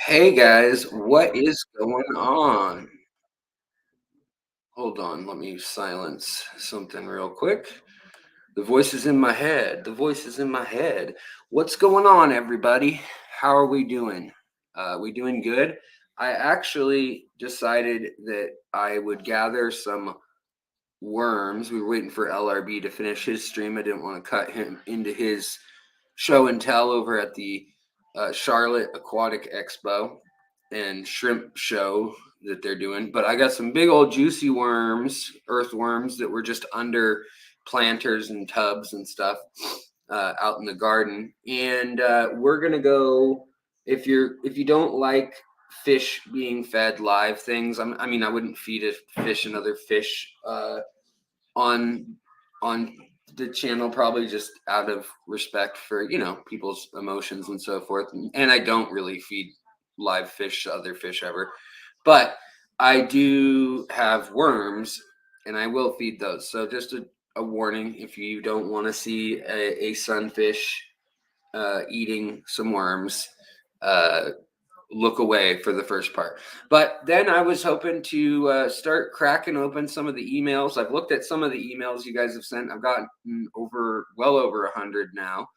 Hey guys, what is going on? Hold on, let me silence something real quick. The voice is in my head. The voice is in my head. What's going on, everybody? How are we doing? We doing good? I actually decided that I would gather some worms. We were waiting for LRB to finish his stream. I didn't want to cut him into his show and tell over at the Charlotte Aquatic Expo and shrimp show that they're doing. But I got some big old juicy worms, earthworms that were just under planters and tubs and stuff out in the garden. And we're gonna go. If you don't like fish being fed live things, I mean, I wouldn't feed a fish another fish on on the channel, probably just out of respect for people's emotions and so forth. And I don't really feed live fish to other fish ever, but I do have worms and I will feed those. So just a warning: if you don't want to see a sunfish eating some worms, uh, look away for the first part. But then I was hoping to start cracking open some of the emails. I've looked at some of the emails you guys have sent. I've gotten well over 100 now.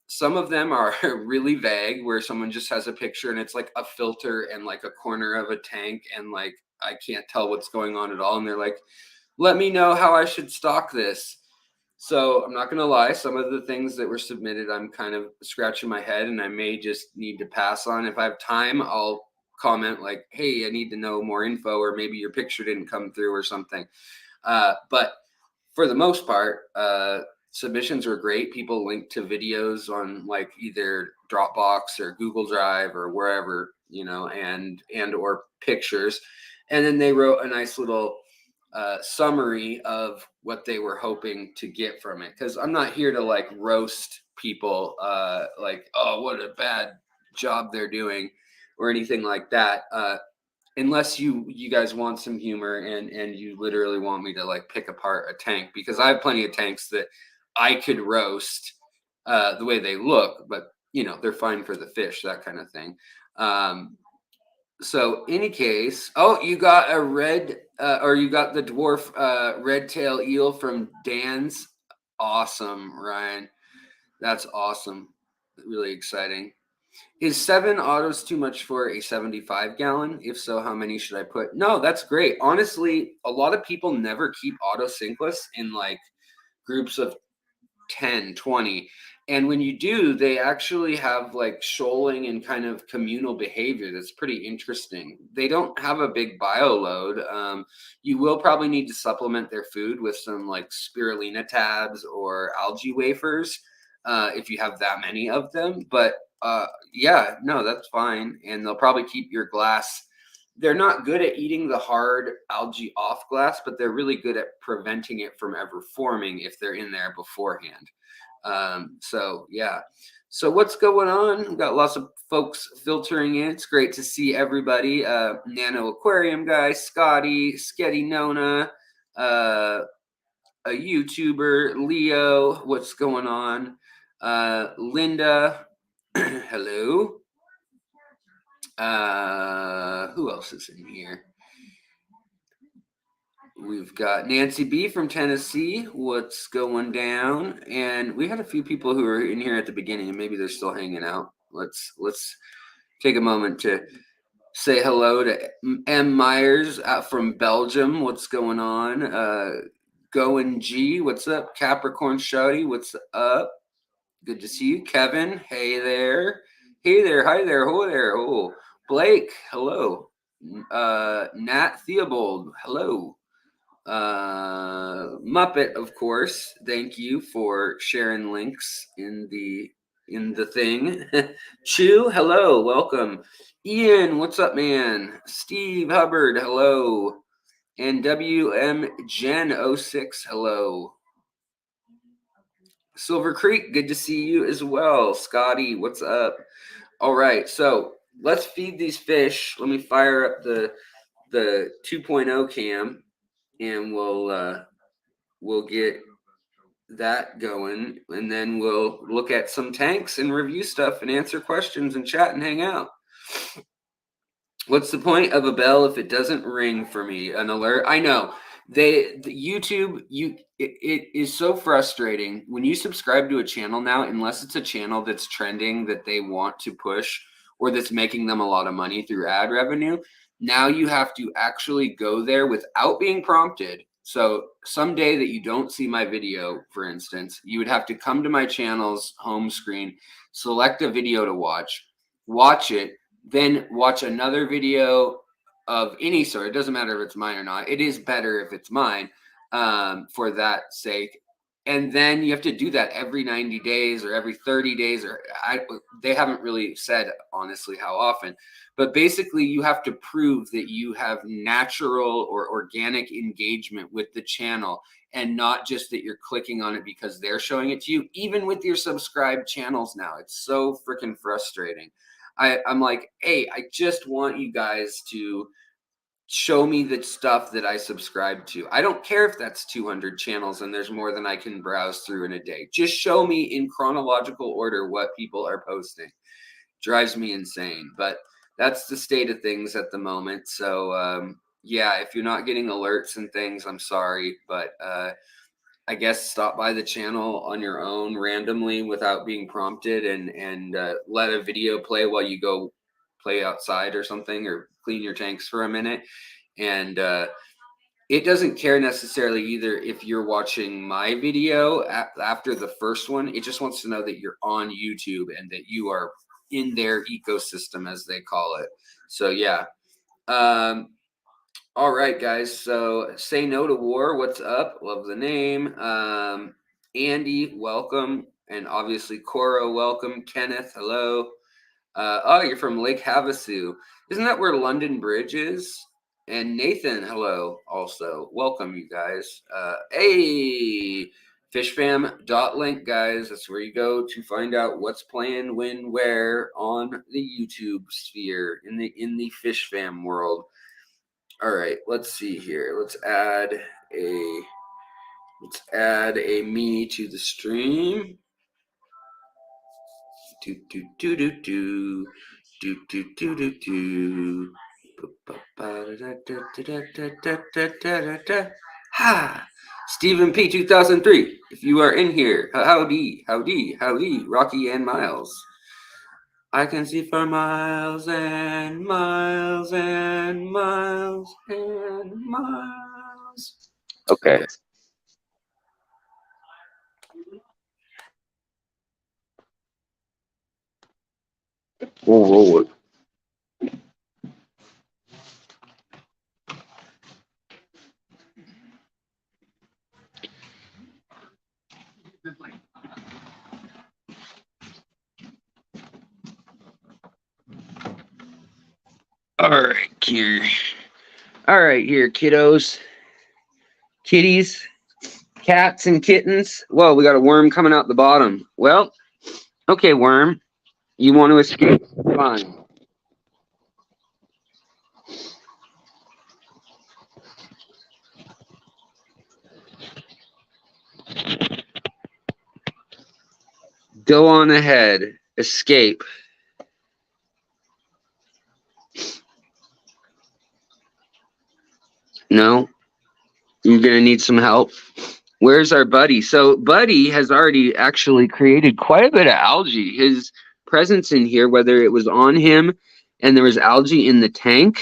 Some of them are really vague, where someone just has a picture and it's like a filter and like a corner of a tank, and like I can't tell what's going on at all. And they're like, let me know how I should stock this. So I'm not going to lie, some of the things that were submitted, I'm kind of scratching my head and I may just need to pass on. If I have time, I'll comment like, hey, I need to know more info, or maybe your picture didn't come through or something. But for the most part, submissions were great. People linked to videos on like either Dropbox or Google Drive or wherever, and or pictures. And then they wrote a nice little summary of what they were hoping to get from it. Because I'm not here to like roast people, like, oh, what a bad job they're doing, or anything like that. Unless you guys want some humor and you literally want me to like pick apart a tank, because I have plenty of tanks that I could roast the way they look, but they're fine for the fish, that kind of thing. So any case, oh, you got a red or you got the dwarf red tail eel from Dan's. Awesome, Ryan. That's awesome. Really exciting. Is 7 autos too much for a 75-gallon? If so, how many should I put? No, that's great. Honestly, a lot of people never keep auto sinkless in like groups of 10, 20. And when you do, they actually have like shoaling and kind of communal behavior that's pretty interesting. They don't have a big bio load. You will probably need to supplement their food with some like spirulina tabs or algae wafers if you have that many of them. But yeah, no, that's fine. And they'll probably keep your glass. They're not good at eating the hard algae off glass, but they're really good at preventing it from ever forming if they're in there beforehand. So yeah. So what's going on? We've got lots of folks filtering in. It's great to see everybody. Nano Aquarium guy, Scotty, Sketty Nona, a YouTuber, Leo. What's going on? Linda, hello. Who else is in here? We've got Nancy B from Tennessee. What's going down? And we had a few people who were in here at the beginning, and maybe they're still hanging out. Let's take a moment to say hello to M. Myers out from Belgium. What's going on? Going G. What's up? Capricorn Shouty. What's up? Good to see you, Kevin. Hey there. Hey there. Hi there. Ho there. Oh, Blake. Hello. Nat Theobald. Hello. Muppet, of course. Thank you for sharing links in the thing. Chew. Hello. Welcome. Ian. What's up, man? Steve Hubbard. Hello. And WM Gen 06. Hello. Silver Creek, good to see you as well. Scotty, what's up? All right, so let's feed these fish. Let me fire up the 2.0 cam, and we'll get that going, and then we'll look at some tanks and review stuff and answer questions and chat and hang out. What's the point of a bell if it doesn't ring for me? An alert? I know. The YouTube, it is so frustrating when you subscribe to a channel now, unless it's a channel that's trending that they want to push or that's making them a lot of money through ad revenue. Now you have to actually go there without being prompted. So someday that you don't see my video, for instance, you would have to come to my channel's home screen, select a video to watch it, then watch another video of any sort. It doesn't matter if it's mine or not. It is better if it's mine, for that sake. And then you have to do that every 90 days or every 30 days, or they haven't really said honestly how often, but basically you have to prove that you have natural or organic engagement with the channel, and not just that you're clicking on it because they're showing it to you. Even with your subscribed channels now, it's so freaking frustrating. I'm like, hey, I just want you guys to show me the stuff that I subscribe to. I don't care if that's 200 channels and there's more than I can browse through in a day. Just show me in chronological order what people are posting. Drives me insane, but that's the state of things at the moment. So yeah, if you're not getting alerts and things, I'm sorry, but I guess stop by the channel on your own randomly without being prompted, and let a video play while you go play outside or something, or clean your tanks for a minute. And it doesn't care necessarily either if you're watching my video after the first one. It just wants to know that you're on YouTube and that you are in their ecosystem, as they call it. So yeah. All right, guys. So Say No to War, what's up? Love the name. Andy, welcome. And obviously Cora, welcome. Kenneth, hello. Oh, you're from Lake Havasu. Isn't that where London Bridge is? And Nathan, hello. Also, welcome, you guys. Hey, fishfam.link, guys. That's where you go to find out what's playing, when, where on the YouTube sphere in the fish fam world. All right, let's see here. Let's add me to the stream. Do do do do do do do do do do. Ha! Stephen P 2003. If you are in here, howdy, Rocky and Miles. I can see for miles and miles and miles and miles. Okay. We'll roll it. All right, here. All right, here, kiddos, kitties, cats, and kittens. Whoa, we got a worm coming out the bottom. Well, okay, worm, you want to escape? Fine. Go on ahead. Escape. No? You're going to need some help? Where's our buddy? So Buddy has already actually created quite a bit of algae. His presence in here, whether it was on him and there was algae in the tank.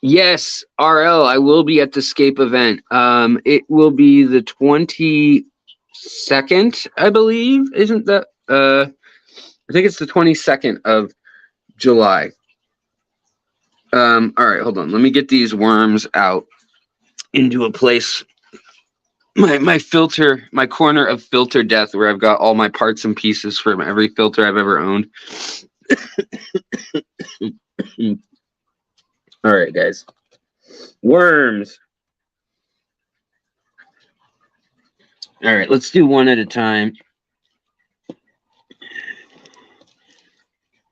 Yes, RL, I will be at the Scape event. It will be the 22nd, I believe. Isn't that? I think it's the 22nd of July. All right, hold on. Let me get these worms out into a place. My filter, my corner of filter death, where I've got all my parts and pieces from every filter I've ever owned. All right, guys. Worms. All right, let's do one at a time.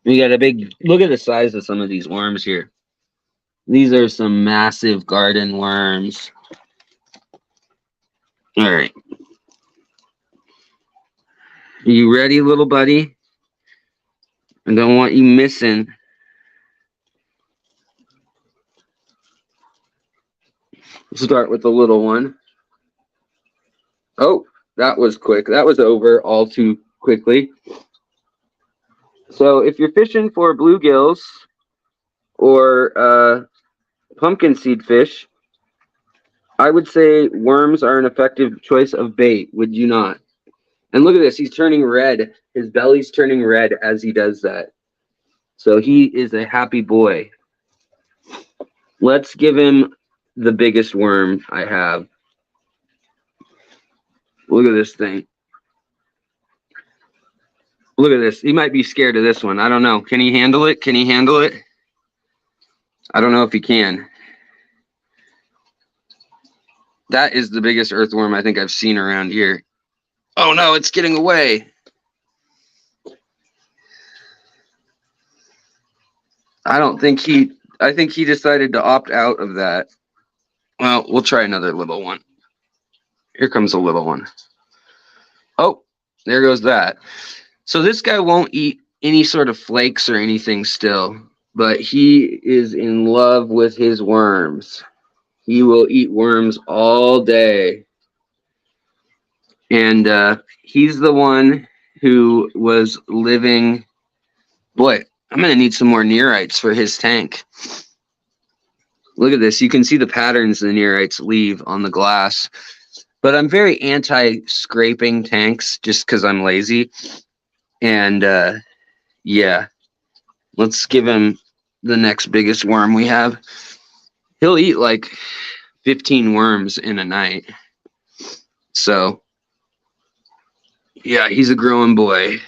We got a big, look at the size of some of these worms here. These are some massive garden worms. All right. Are you ready, little buddy? I don't want you missing. Let's start with the little one. Oh, that was quick. That was over all too quickly. So if you're fishing for bluegills or pumpkinseed fish, I would say worms are an effective choice of bait, would you not? And look at this, he's turning red. His belly's turning red as he does that. So he is a happy boy. Let's give him the biggest worm I have. Look at this thing. Look at this. He might be scared of this one. I don't know. Can he handle it? Can he handle it? I don't know if he can. That is the biggest earthworm I think I've seen around here. Oh no, it's getting away. I think he decided to opt out of that. Well, we'll try another little one. Here comes a little one. Oh, there goes that. So this guy won't eat any sort of flakes or anything still, but he is in love with his worms. He will eat worms all day. And he's the one who was living. Boy, I'm going to need some more neorites for his tank. Look at this. You can see the patterns the neorites leave on the glass. But I'm very anti-scraping tanks just because I'm lazy. And yeah, let's give him the next biggest worm we have. He'll eat like 15 worms in a night. So yeah, he's a growing boy.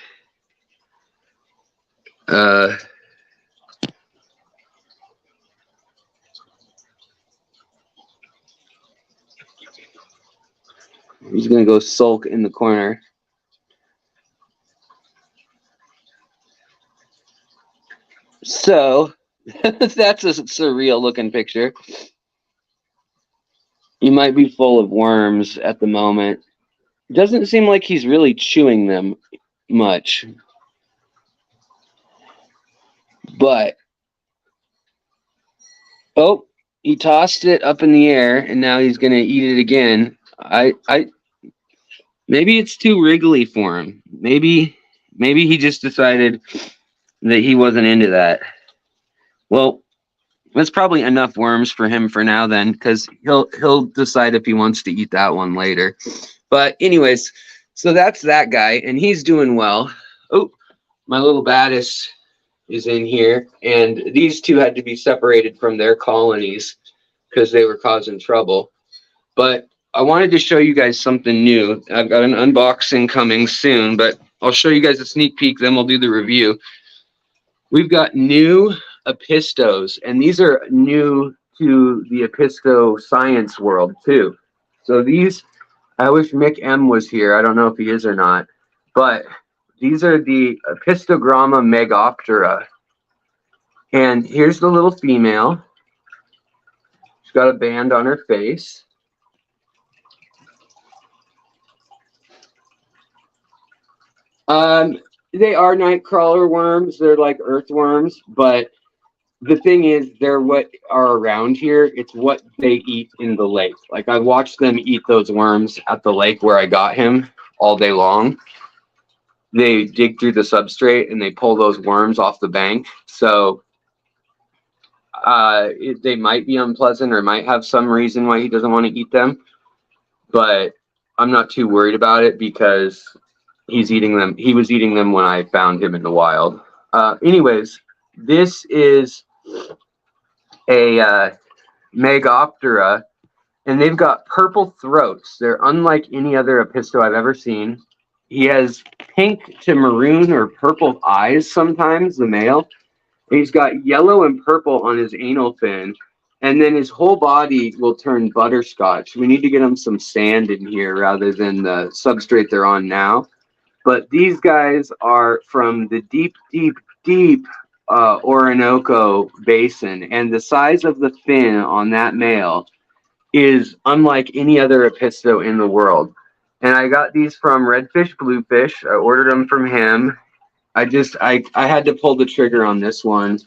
He's gonna go sulk in the corner. So that's a surreal looking picture. He might be full of worms at the moment. Doesn't seem like he's really chewing them much. But oh, he tossed it up in the air and now he's gonna eat it again. Maybe it's too wriggly for him. Maybe he just decided that he wasn't into that. Well, that's probably enough worms for him for now then, because he'll decide if he wants to eat that one later. But anyways, so that's that guy, and he's doing well. Oh, my little Baddis is in here, and these two had to be separated from their colonies because they were causing trouble. But I wanted to show you guys something new. I've got an unboxing coming soon, but I'll show you guys a sneak peek, then we'll do the review. We've got new apistos, and these are new to the apisto science world too. So these, I wish Mick M was here. I don't know if he is or not, but these are the Apistogramma megoptera. And here's the little female. She's got a band on her face. They are night crawler worms. They're like earthworms, but the thing is, they're what are around here. It's what they eat in the lake. Like I watched them eat those worms at the lake where I got him all day long. They dig through the substrate and they pull those worms off the bank. So they might be unpleasant or might have some reason why he doesn't want to eat them. But I'm not too worried about it because he's eating them. He was eating them when I found him in the wild. Anyways, this is a Megoptera, and they've got purple throats. They're unlike any other apisto I've ever seen. He has pink to maroon or purple eyes sometimes, the male. And he's got yellow and purple on his anal fin, and then his whole body will turn butterscotch. We need to get him some sand in here rather than the substrate they're on now. But these guys are from the deep, deep, deep Orinoco Basin, and the size of the fin on that male is unlike any other apisto in the world. And I got these from Redfish Bluefish. I ordered them from him, I had to pull the trigger on this one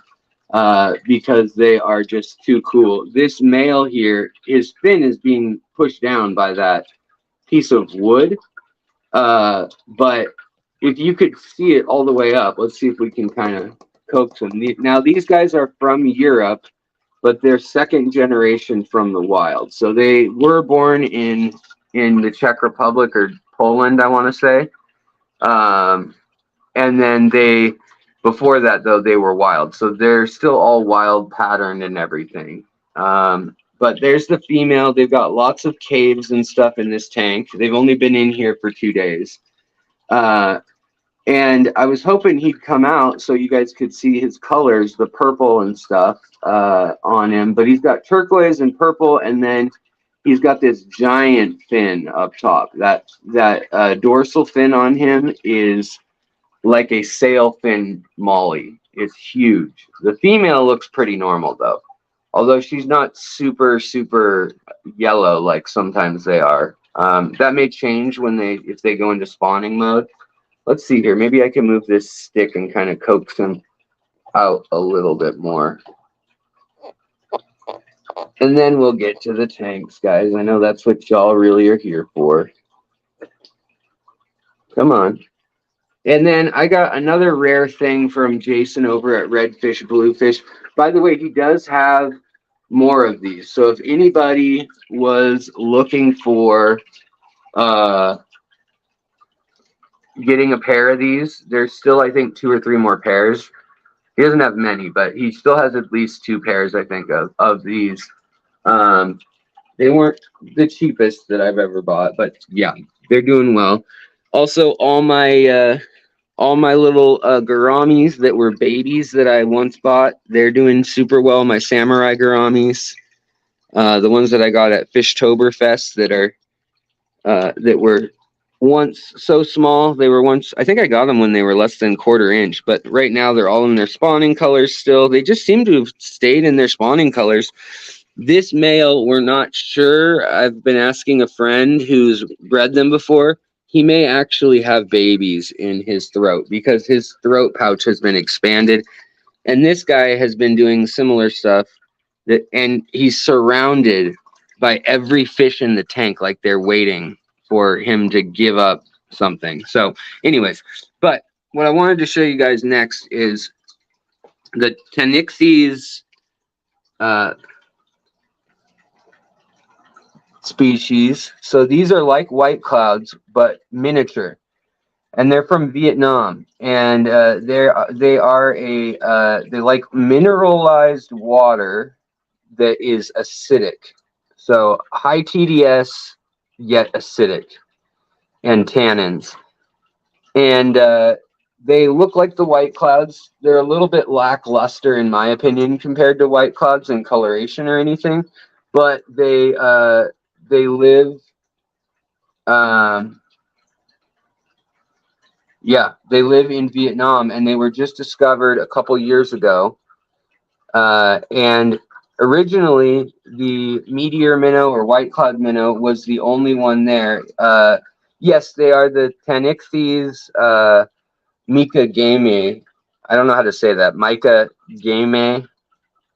because they are just too cool. This male here, his fin is being pushed down by that piece of wood. But if you could see it all the way up, let's see if we can kind of coax them. Now, these guys are from Europe, but they're second generation from the wild. So they were born in the Czech Republic or Poland, I want to say. And then before that, though, they were wild. So they're still all wild patterned and everything. But there's the female. They've got lots of caves and stuff in this tank. They've only been in here for 2 days. And I was hoping he'd come out so you guys could see his colors, the purple and stuff on him. But he's got turquoise and purple, and then he's got this giant fin up top. That dorsal fin on him is like a sail fin molly. It's huge. The female looks pretty normal though, although she's not super yellow like sometimes they are. That may change if they go into spawning mode. Let's see here. Maybe I can move this stick and kind of coax him out a little bit more. And then we'll get to the tanks, guys. I know that's what y'all really are here for. Come on. And then I got another rare thing from Jason over at Redfish Bluefish. By the way, he does have more of these. So if anybody was looking for getting a pair of these, there's still, I think, 2 or 3 more pairs. He doesn't have many, but he still has at least 2 pairs, I think, of these. They weren't the cheapest that I've ever bought, but yeah, they're doing well. Also, all my little gouramis that were babies that I once bought, they're doing super well. My samurai gouramis, the ones that I got at Fishtoberfest that were once so small. They were once, I think I got them when they were less than 1/4 inch, but right now they're all in their spawning colors still. They just seem to have stayed in their spawning colors. This male, we're not sure. I've been asking a friend who's bred them before. He may actually have babies in his throat because his throat pouch has been expanded. And this guy has been doing similar stuff, and he's surrounded by every fish in the tank like they're waiting for him to give up something. So anyways, but what I wanted to show you guys next is the Tanixes species. So these are like white clouds, but miniature, and they're from Vietnam, and they like mineralized water that is acidic. So high TDS yet acidic, and tannins, and they look like the white clouds. They're a little bit lackluster in my opinion compared to white clouds in coloration or anything, but they live they live in Vietnam, and they were just discovered a couple years ago, and originally the meteor minnow or white cloud minnow was the only one there. Yes, they are the Tanixes mica game. I don't know how to say that. Mica game.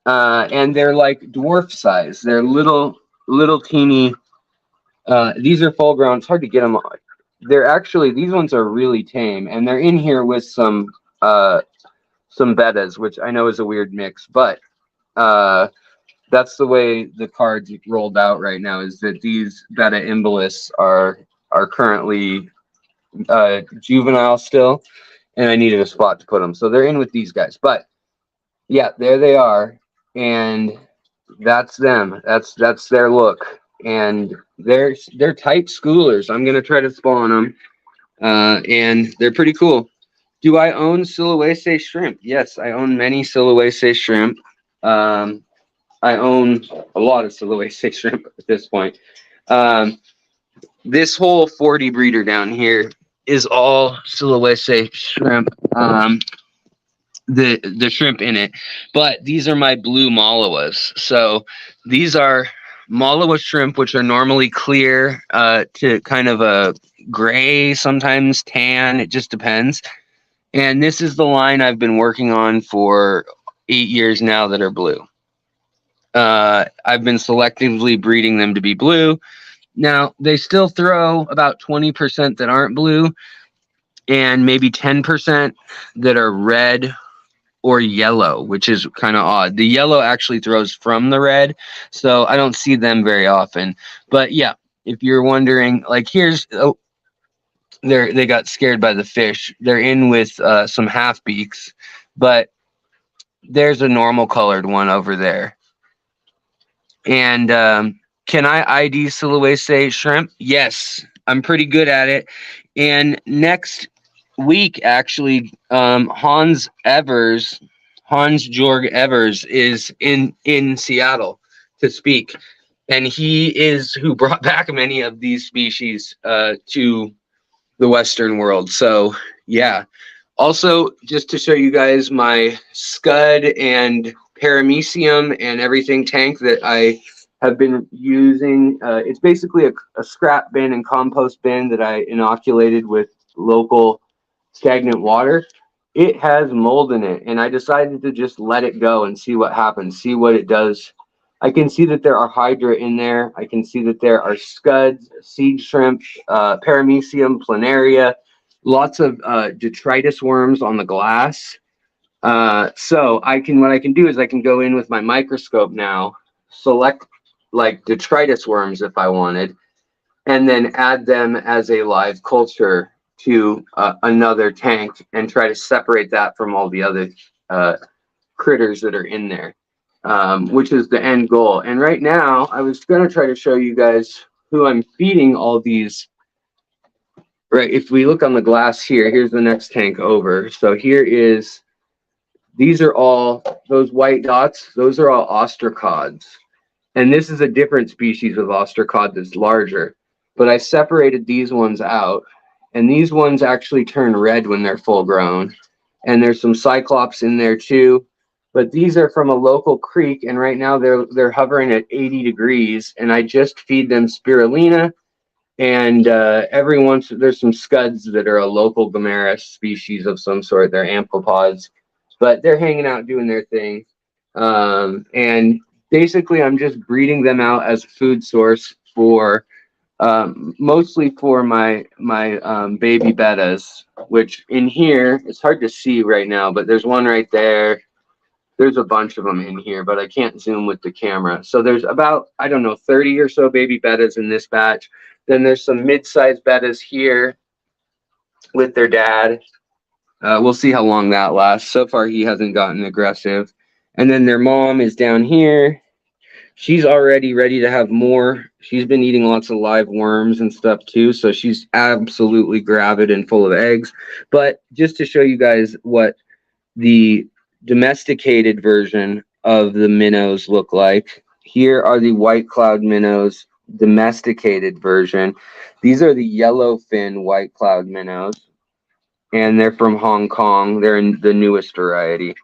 And they're like dwarf size. They're little teeny. These are full grown. It's hard to get them. They're actually, these ones are really tame, and they're in here with some bettas, which I know is a weird mix, but that's the way the cards rolled out right now, is that these betta imbolus are currently juvenile still, and I needed a spot to put them, so they're in with these guys. But yeah, there they are, and that's them. That's their look, and they're tight schoolers. I'm gonna try to spawn them, and they're pretty cool. Do I own Sulawesi shrimp? Yes, I own many Sulawesi shrimp. I own a lot of Sulawesi shrimp at this point. This whole 40 breeder down here is all Sulawesi shrimp. The shrimp in it, but these are my blue malawas. So these are malawa shrimp, which are normally clear to kind of a gray, sometimes tan. It just depends. And this is the line I've been working on for 8 years now that are blue. I've been selectively breeding them to be blue. Now, they still throw about 20% that aren't blue and maybe 10% that are red or yellow, which is kind of odd. The yellow actually throws from the red, so I don't see them very often. But yeah, if you're wondering, like here's, oh, they got scared by the fish. They're in with some half beaks, but there's a normal colored one over there. And can I ID Silhouette shrimp? Yes, I'm pretty good at it. And next week, actually, Hans Jorg Evers is in Seattle to speak, and he is who brought back many of these species to the Western world. So yeah. Also, just to show you guys my scud and paramecium and everything tank that I have been using. It's basically a scrap bin and compost bin that I inoculated with local stagnant water. It has mold in it, and I decided to just let it go and see what happens, see what it does. I can see that there are hydra in there. I can see that there are scuds, seed shrimp, paramecium, planaria, lots of detritus worms on the glass. So what I can do is I can go in with my microscope now, select like detritus worms if I wanted, and then add them as a live culture to another tank and try to separate that from all the other critters that are in there, which is the end goal. And right now, I was going to try to show you guys who I'm feeding all these. Right, if we look on the glass here, here's the next tank over. So here is, these are all, those white dots, those are all ostracods. And this is a different species of ostracod that's larger. But I separated these ones out. And these ones actually turn red when they're full grown. And there's some cyclops in there too. But these are from a local creek. And right now they're hovering at 80 degrees. And I just feed them spirulina. And every once there's some scuds that are a local Gomeris species of some sort. They're amphipods, but they're hanging out doing their thing. And basically, I'm just breeding them out as a food source for mostly for my baby bettas. Which in here it's hard to see right now, but there's one right there. There's a bunch of them in here, but I can't zoom with the camera. So there's about, I don't know, 30 or so baby bettas in this batch. Then there's some mid-sized bettas here with their dad. We'll see how long that lasts. So far, he hasn't gotten aggressive. And then their mom is down here. She's already ready to have more. She's been eating lots of live worms and stuff too. So she's absolutely gravid and full of eggs. But just to show you guys what the domesticated version of the minnows look like, here are the white cloud minnows. Domesticated version. These are the yellowfin white cloud minnows, and they're from Hong Kong. They're in the newest variety.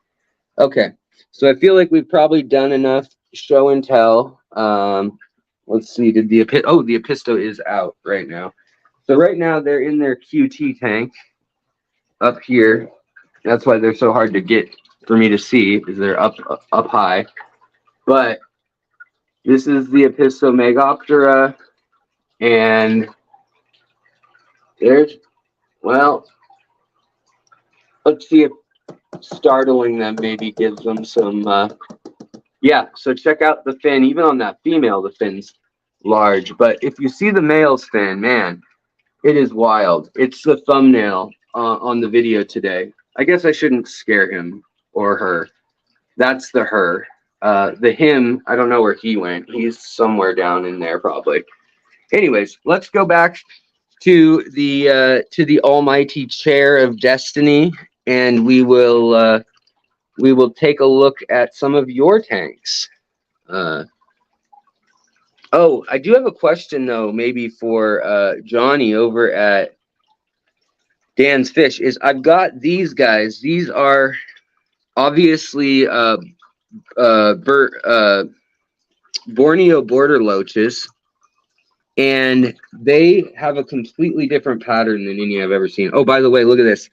Okay, so I feel like we've probably done enough show and tell. Let's see, did the Episto is out right now. So right now they're in their QT tank up here. That's why they're so hard to get for me to see, is they're up high. But this is the Episto Megoptera, and there's, well, let's see if startling them maybe gives them some, yeah, so check out the fin. Even on that female, the fin's large. But if you see the male's fin, man, it is wild. It's the thumbnail on the video today. I guess I shouldn't scare him or her. That's the her. The him, I don't know where he went. He's somewhere down in there probably. Anyways, let's go back to the almighty chair of destiny, and we will take a look at some of your tanks. Oh, I do have a question though, maybe for Johnny over at Dan's Fish. Is I've got these guys. These are obviously Borneo border loaches, and they have a completely different pattern than any I've ever seen. Oh, by the way, look at this.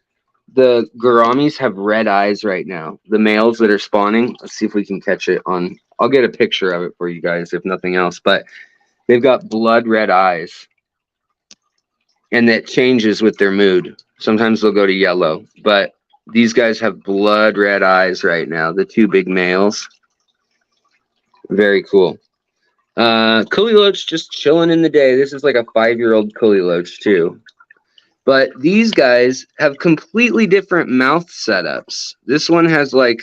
the gouramis have red eyes right now. The males that are spawning. Let's see if we can catch it on. I'll get a picture of it for you guys, if nothing else. But they've got blood red eyes, and that changes with their mood. Sometimes they'll go to yellow, but these guys have blood red eyes right now. The two big males. Very cool. Cully Loach just chilling in the day. This is like a 5-year-old Cully Loach too. But these guys have completely different mouth setups. This one has like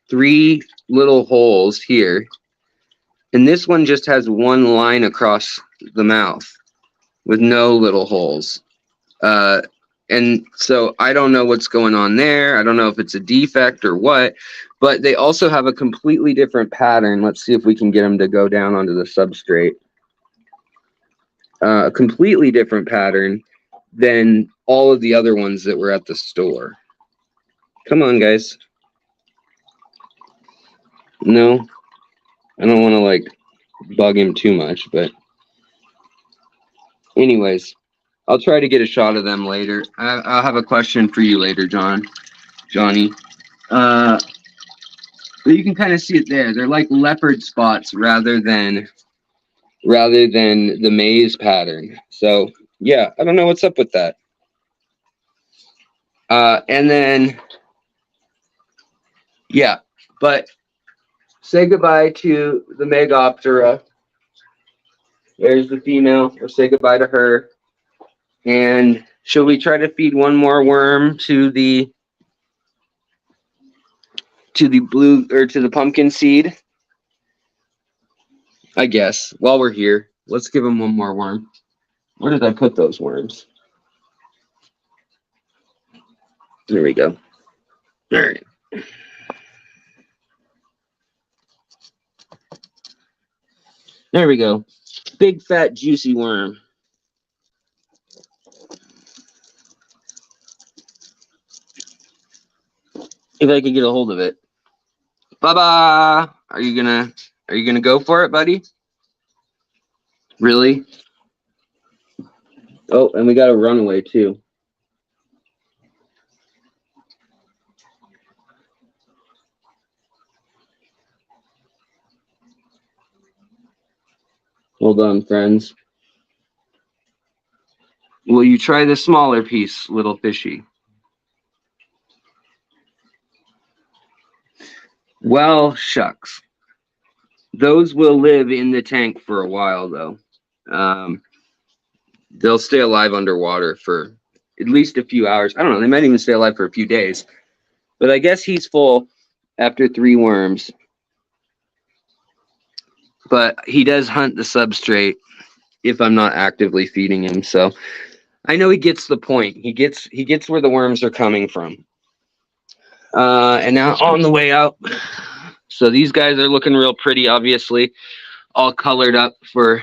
3 little holes here. And this one just has one line across the mouth with no little holes. And so I don't know what's going on there. I don't know if it's a defect or what. But they also have a completely different pattern. Let's see if we can get them to go down onto the substrate. A completely different pattern than all of the other ones that were at the store. Come on, guys. No, I don't want to like bug him too much, but anyways, I'll try to get a shot of them later. I'll have a question for you later, Johnny. But you can kind of see it there. They're like leopard spots rather than the maze pattern. So yeah, I don't know what's up with that. And then, yeah, but say goodbye to the Megoptera. There's the female. We'll say goodbye to her. And should we try to feed one more worm to the blue or to the pumpkin seed? I guess while we're here, let's give him one more worm. Where did I put those worms? There we go. All right. There we go. Big, fat, juicy worm. If I could get a hold of it. Baba, are you gonna go for it, buddy? Really? Oh, and we got a runaway too. Hold on, friends. Will you try the smaller piece, little fishy? Well, shucks. Those will live in the tank for a while, though. They'll stay alive underwater for at least a few hours. I don't know. They might even stay alive for a few days. But I guess he's full after 3 worms. But he does hunt the substrate if I'm not actively feeding him. So I know he gets the point. He gets where the worms are coming from. And now on the way out. So these guys are looking real pretty, obviously, all colored up for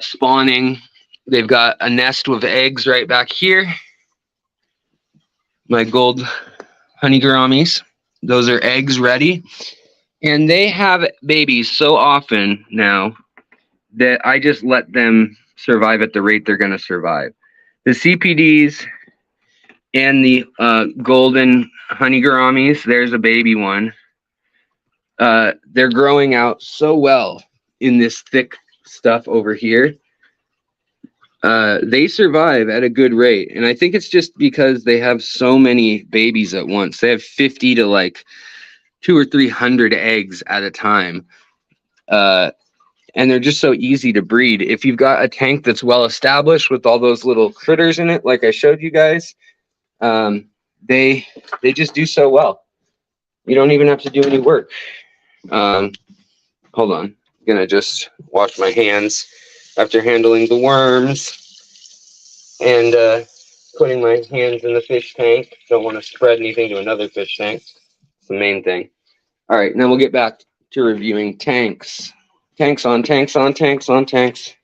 spawning. They've got a nest with eggs right back here. My gold honey gouramis. Those are eggs ready. And they have babies so often now that I just let them survive at the rate they're going to survive. The CPDs and the golden honey gouramis, there's a baby one. They're growing out so well in this thick stuff over here. They survive at a good rate. And I think it's just because they have so many babies at once. They have 50 to like 200 or 300 eggs at a time. And they're just so easy to breed. If you've got a tank that's well established with all those little critters in it, like I showed you guys, they just do so well. You don't even have to do any work. Hold on. I'm gonna just wash my hands after handling the worms and putting my hands in the fish tank. Don't want to spread anything to another fish tank. It's the main thing. All right, now we'll get back to reviewing tanks. Tanks on tanks on tanks on tanks.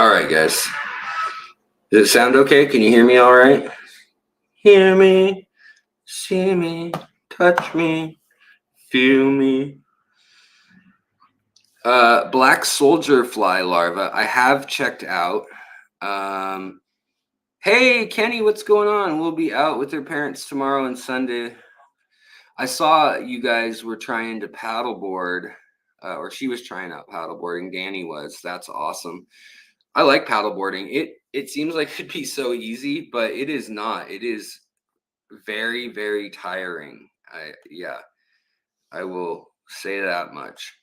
All right, guys. Does it sound okay? Can you hear me all right? Hear me, see me, touch me, feel me. Black soldier fly larva, I have checked out. Hey, Kenny, what's going on? We'll be out with their parents tomorrow and Sunday. I saw you guys were trying to paddleboard, or she was trying out paddleboarding. Danny was. That's awesome. I like paddleboarding. It seems like it'd be so easy, but it is not. It is very, very tiring. I will say that much.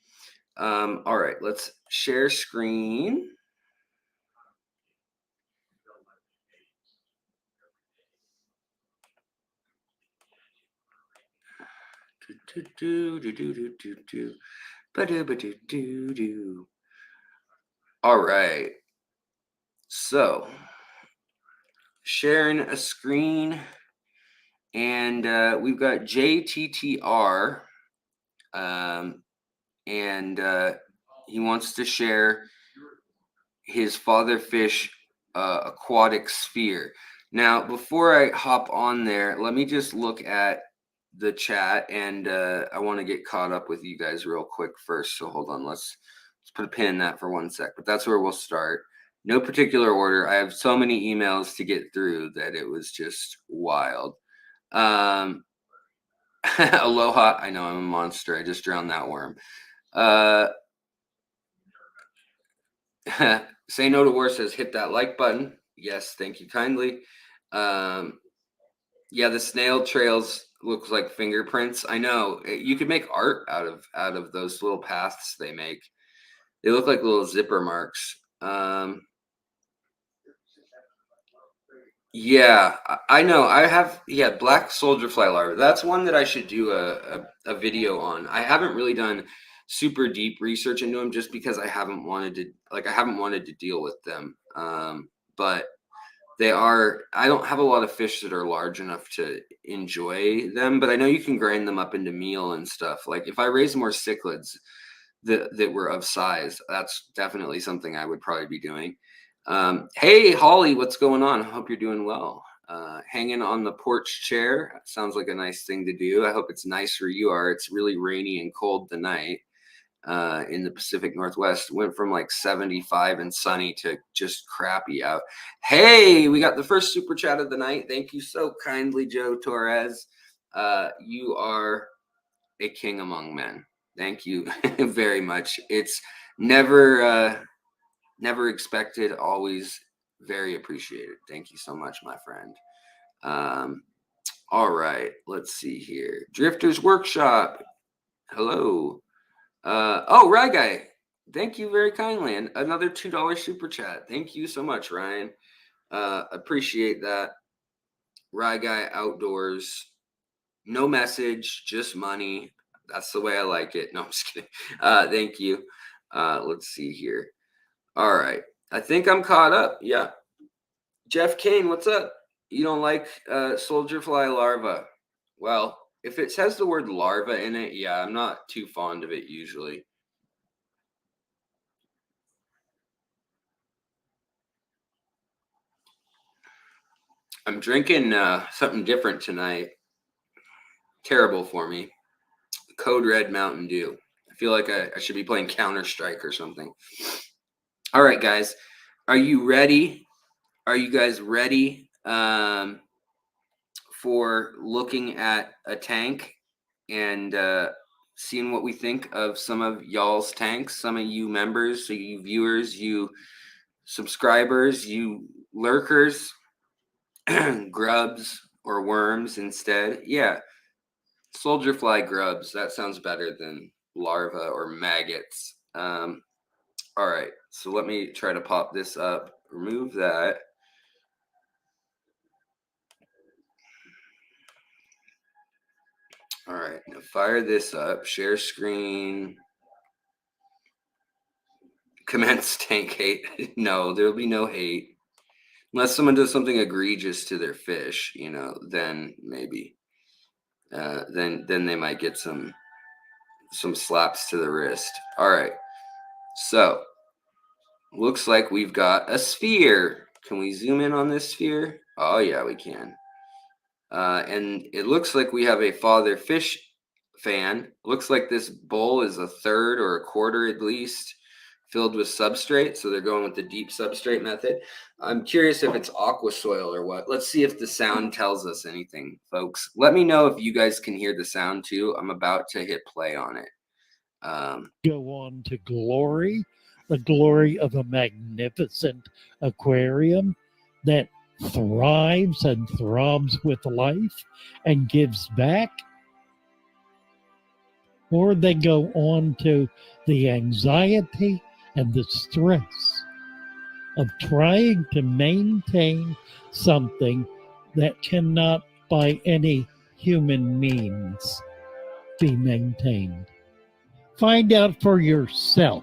All right, let's share screen. All right. So, sharing a screen, and we've got JTTR, and he wants to share his fatherfish aquatic sphere. Now, before I hop on there, let me just look at the chat, and I want to get caught up with you guys real quick first. So hold on, let's put a pin in that for 1 sec. But that's where we'll start. No particular order. I have so many emails to get through that it was just wild. Aloha. I know I'm a monster. I just drowned that worm. Say No to War says hit that like button. Yes, thank you kindly. Yeah, the snail trails looks like fingerprints. I know. You could make art out of those little paths they make. They look like little zipper marks. Yeah, I know. I have, yeah, black soldier fly larva. That's one that I should do a video on. I haven't really done super deep research into them just because I haven't wanted to deal with them. But I don't have a lot of fish that are large enough to enjoy them, but I know you can grind them up into meal and stuff. Like if I raise more cichlids that were of size, that's definitely something I would probably be doing. Hey, Holly, what's going on? I hope you're doing well. Hanging on the porch chair sounds like a nice thing to do. I hope it's nice where you are. It's really rainy and cold tonight in the Pacific Northwest. Went from like 75 and sunny to just crappy out. Hey, we got the first super chat of the night. Thank you so kindly, Joe Torres. You are a king among men. Thank you very much. It's never expected, always very appreciated. Thank you so much, my friend. All right, let's see here. Drifters Workshop. Hello. Oh, Rye Guy. Thank you very kindly. And another $2 super chat. Thank you so much, Ryan. Appreciate that. Rye Guy Outdoors. No message, just money. That's the way I like it. No, I'm just kidding. Thank you. Let's see here. All right. I think I'm caught up. Yeah. Jeff Kane, what's up? You don't like soldier fly larva? Well, if it says the word larva in it, yeah, I'm not too fond of it usually. I'm drinking something different tonight. Terrible for me. Code Red Mountain Dew. I feel like I should be playing Counter-Strike or something. All right, guys. Are you ready? Are you guys ready for looking at a tank and seeing what we think of some of y'all's tanks? Some of you members, so you viewers, you subscribers, you lurkers, grubs or worms instead. Yeah, soldier fly grubs. That sounds better than larva or maggots. All right, so let me try to pop this up. Remove that. All right, now fire this up. Share screen. Commence tank hate. No, there'll be no hate. Unless someone does something egregious to their fish, then maybe. Then they might get some slaps to the wrist. All right. So looks like we've got a sphere. Can we zoom in on this sphere? Oh yeah, we can. And it looks like we have a father fish fan. Looks like this bowl is a third or a quarter at least filled with substrate. So they're going with the deep substrate method. I'm curious if it's aqua soil or what. Let's see if the sound tells us anything, folks. Let me know if you guys can hear the sound too. I'm about to hit play on it. Go on to glory, the glory of a magnificent aquarium that thrives and throbs with life and gives back, or they go on to the anxiety and the stress of trying to maintain something that cannot by any human means be maintained. Find out for yourself.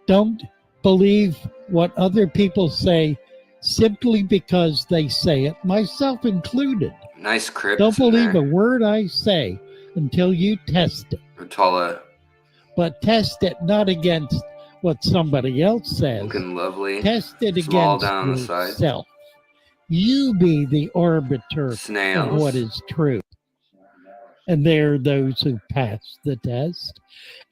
Don't believe what other people say simply because they say it, myself included. Nice crypt. Don't believe a word I say until you test it. Rotala. But test it not against what somebody else says. Looking lovely. Test it Small against down the side. yourself. You be the arbiter Snails. of what is true. And there are those who pass the test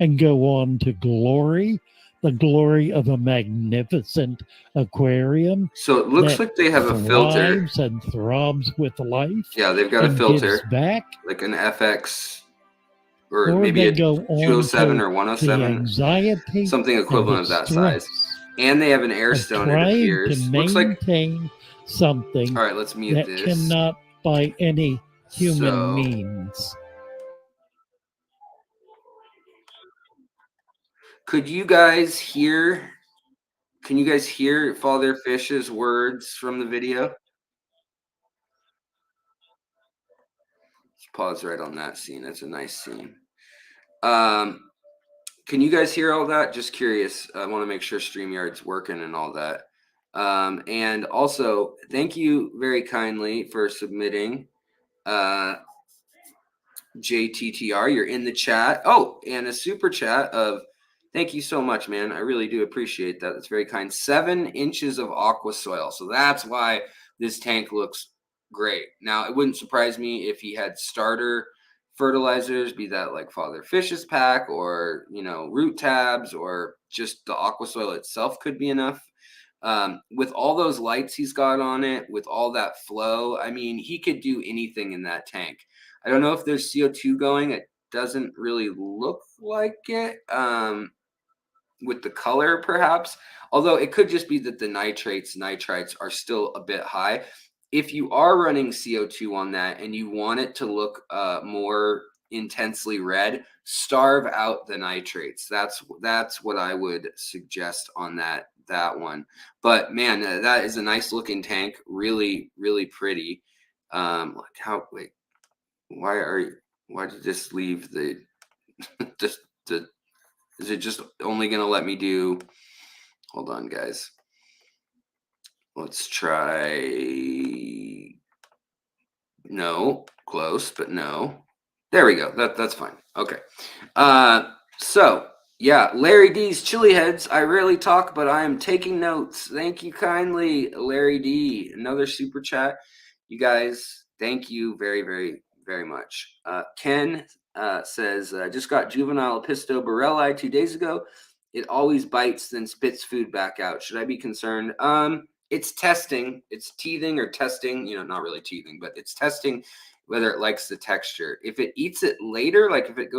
and go on to glory, the glory of a magnificent aquarium. So it looks like they have a filter. Thrives and throbs with life. Yeah, they've got a filter. Back, like an FX or or maybe a go 207 or 107. Something equivalent of that size. And they have an air stone, it appears. Looks like something. All right, let's mute that this. Cannot by any human means. Could you guys hear? Can you guys hear Father Fish's words from the video? Let's pause right on that scene. That's a nice scene. Can you guys hear all that? Just curious. I want to make sure StreamYard's working and all that. And also, thank you very kindly for submitting. JTTR, you're in the chat. Oh, and a super chat of thank you so much, man. I really do appreciate that. That's very kind. 7 inches of aqua soil. So that's why this tank looks great. Now, it wouldn't surprise me if he had starter fertilizers, be that like Father Fish's pack or, root tabs or just the aqua soil itself could be enough. With all those lights he's got on it, with all that flow, I mean, he could do anything in that tank. I don't know if there's CO2 going. It doesn't really look like it with the color, perhaps. Although it could just be that the nitrites are still a bit high. If you are running CO2 on that and you want it to look more intensely red, starve out the nitrates. That's what I would suggest on that one. But man, that is a nice looking tank. Really, really pretty. Why did this leave the is it just only gonna let me do, hold on guys, let's try, no, close, but no, there we go, that's fine. Okay, so yeah, Larry D's Chili Heads, I rarely talk but I am taking notes. Thank you kindly, Larry D. Another super chat. You guys, thank you very, very, very much. Ken says, just got juvenile Pistoborelli 2 days ago. It always bites, then spits food back out. Should I be concerned? It's testing. It's teething or testing. Not really teething, but it's testing whether it likes the texture. If it eats it later, like if it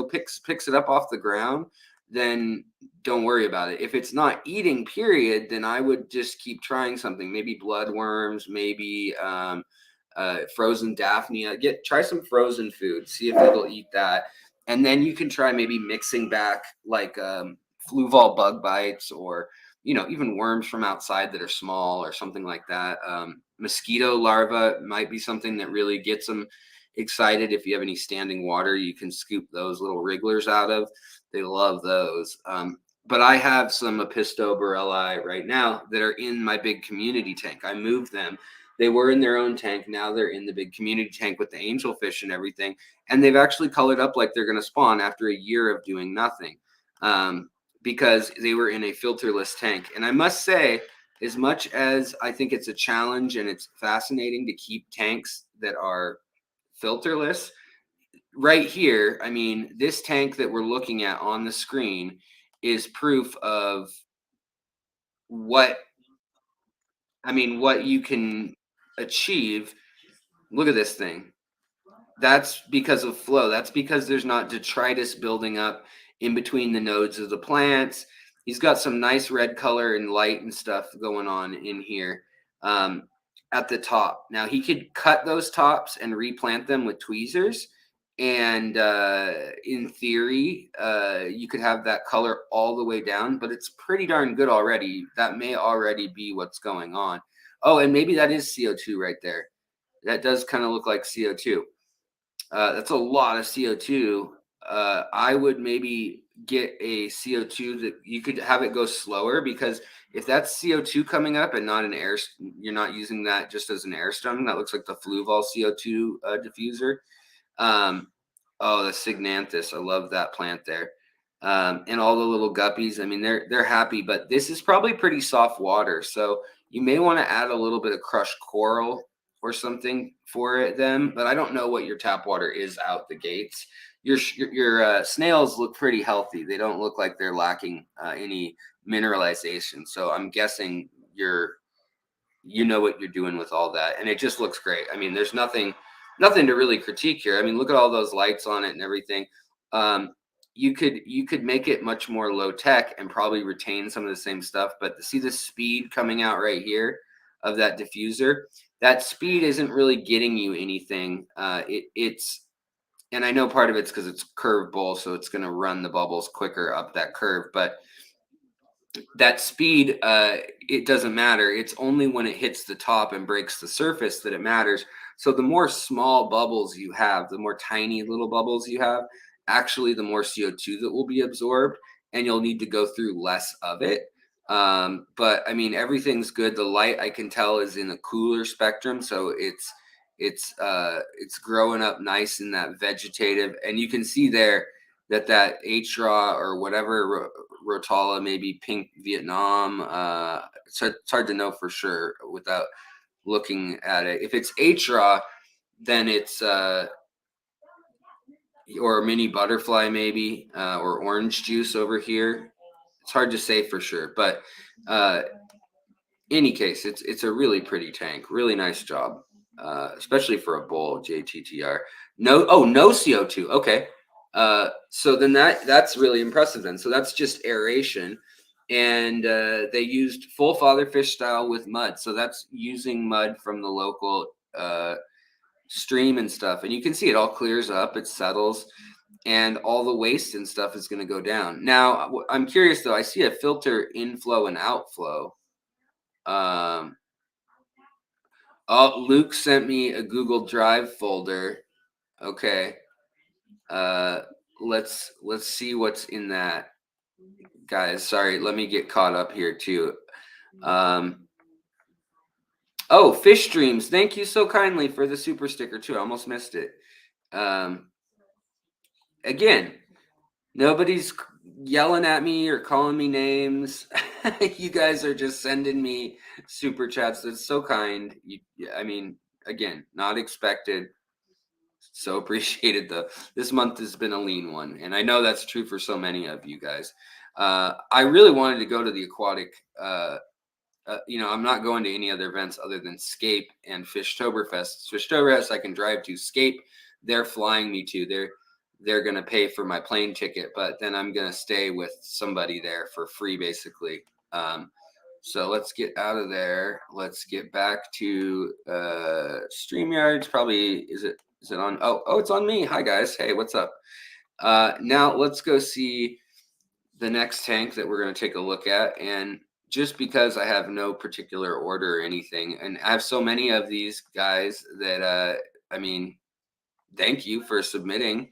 picks it up off the ground, then don't worry about it. If it's not eating, period, then I would just keep trying something. Maybe bloodworms, maybe frozen Daphnia. Try some frozen food. See if it'll eat that. And then you can try maybe mixing back like fluval bug bites or, even worms from outside that are small or something like that. Mosquito larvae might be something that really gets them excited. If you have any standing water, you can scoop those little wrigglers out of. They love those. But I have some Pistoborelli right now that are in my big community tank. I moved them. They were in their own tank. Now they're in the big community tank with the angelfish and everything. And they've actually colored up like they're going to spawn after a year of doing nothing. because they were in a filterless tank. And I must say, as much as I think it's a challenge and it's fascinating to keep tanks that are filterless, right here, I mean, this tank that we're looking at on the screen is proof of what what you can achieve. Look at this thing. That's because of flow. That's because there's not detritus building up in between the nodes of the plants. He's got some nice red color and light and stuff going on in here at the top. Now he could cut those tops and replant them with tweezers. And in theory, you could have that color all the way down, but it's pretty darn good already. That may already be what's going on. Oh, and maybe that is CO2 right there. That does kind of look like CO2. That's a lot of CO2. I would maybe get a CO2 that you could have it go slower, because if that's CO2 coming up and not an air, you're not using that just as an air stone. That looks like the Fluval CO2 diffuser. Oh, the Signanthus. I love that plant there. And all the little guppies. I mean, they're happy, but this is probably pretty soft water. So you may want to add a little bit of crushed coral or something for them, but I don't know what your tap water is out the gates. Your snails look pretty healthy. They don't look like they're lacking any mineralization. So I'm guessing you know what you're doing with all that, and it just looks great. I mean, there's nothing to really critique here. I mean, look at all those lights on it and everything. You could make it much more low tech and probably retain some of the same stuff, but see the speed coming out right here of that diffuser. That speed isn't really getting you anything. It's and I know part of it's because it's curved bowl, so it's going to run the bubbles quicker up that curve, but that speed, it doesn't matter. It's only when it hits the top and breaks the surface that it matters. So the more small bubbles you have, the more tiny little bubbles you have, actually the more CO2 that will be absorbed, and you'll need to go through less of it. But I mean, everything's good. The light, I can tell, is in a cooler spectrum, so it's growing up nice in that vegetative, and you can see there that H-Raw or whatever Rotala, maybe Pink Vietnam. It's hard to know for sure without looking at it. If it's H-Raw, then it's or mini butterfly maybe, or orange juice over here. It's hard to say for sure, but any case, it's a really pretty tank. Really nice job, especially for a bowl. JTTR. No CO2. Okay. So then that's really impressive then. So that's just aeration, and they used full father fish style with mud. So that's using mud from the local stream and stuff, and you can see it all clears up, it settles, and all the waste and stuff is going to go down. Now I'm curious though. I see a filter inflow and outflow. Oh, Luke sent me a Google Drive folder. Okay. Let's see what's in that, guys. Sorry, let me get caught up here too. Oh, Fish Dreams, thank you so kindly for the super sticker too. I almost missed it. Again, nobody's yelling at me or calling me names. You guys are just sending me super chats. That's so kind. I mean, again, not expected. So appreciated though. This month has been a lean one, and I know that's true for so many of you guys. I really wanted to go to the aquatic. I'm not going to any other events other than Scape and Fishtoberfest. Fishtoberfest I can drive to. Scape, they're flying me to. They're going to pay for my plane ticket, but then I'm going to stay with somebody there for free, basically. So let's get out of there. Let's get back to StreamYard. Probably is it on? Oh, it's on me. Hi guys. Hey, what's up? Now let's go see the next tank that we're going to take a look at. And just because I have no particular order or anything, and I have so many of these guys that I mean, thank you for submitting.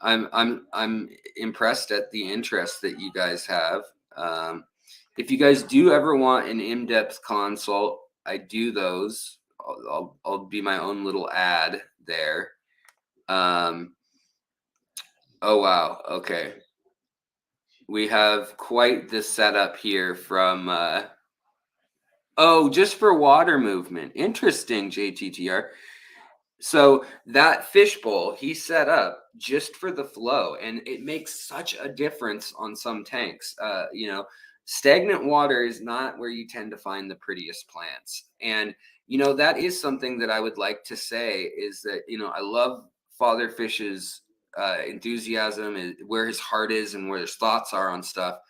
I'm impressed at the interest that you guys have. If you guys do ever want an in-depth consult, I do those. I'll be my own little ad there. Oh wow. Okay. We have quite the setup here from, oh, just for water movement. Interesting, JTTR. So that fishbowl he set up just for the flow, and it makes such a difference on some tanks. Stagnant water is not where you tend to find the prettiest plants. And, that is something that I would like to say is that, I love Father Fish's enthusiasm, and where his heart is and where his thoughts are on stuff.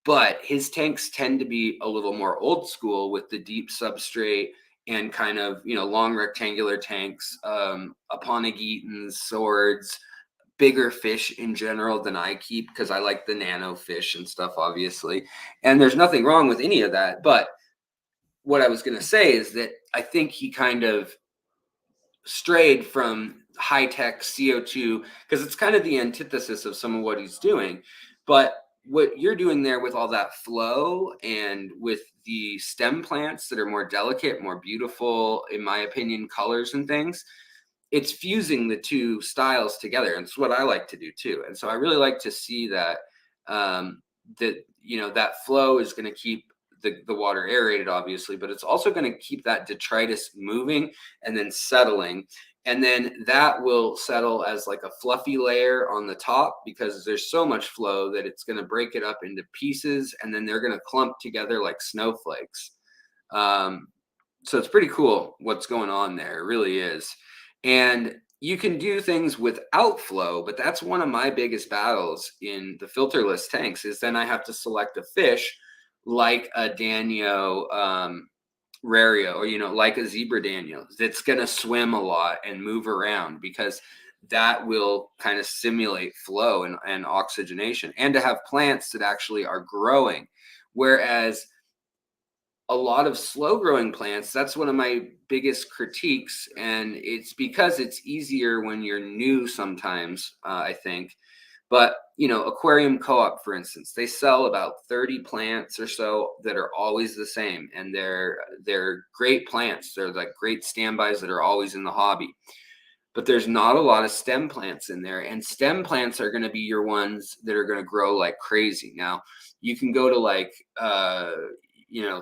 But his tanks tend to be a little more old school with the deep substrate and kind of, long rectangular tanks, Aponegitans, swords, bigger fish in general than I keep because I like the nano fish and stuff, obviously. And there's nothing wrong with any of that. But what I was going to say is that I think he kind of strayed from high tech CO2 because it's kind of the antithesis of some of what he's doing. But what you're doing there with all that flow and with the stem plants that are more delicate, more beautiful, in my opinion, colors and things, it's fusing the two styles together. And it's what I like to do too. And so I really like to see that, that flow is going to keep the water aerated, obviously, but it's also going to keep that detritus moving and then settling. And then that will settle as like a fluffy layer on the top because there's so much flow that it's going to break it up into pieces, and then they're going to clump together like snowflakes. So it's pretty cool what's going on there. It really is. And you can do things without flow, but that's one of my biggest battles in the filterless tanks is then I have to select a fish like a Danio Rario, or, like a zebra Danio that's going to swim a lot and move around because that will kind of simulate flow and oxygenation, and to have plants that actually are growing. Whereas a lot of slow growing plants, that's one of my biggest critiques. And it's because it's easier when you're new sometimes, I think. But, Aquarium Co-op, for instance, they sell about 30 plants or so that are always the same. And they're great plants. They're like great standbys that are always in the hobby. But there's not a lot of stem plants in there. And stem plants are going to be your ones that are going to grow like crazy. Now, you can go to like,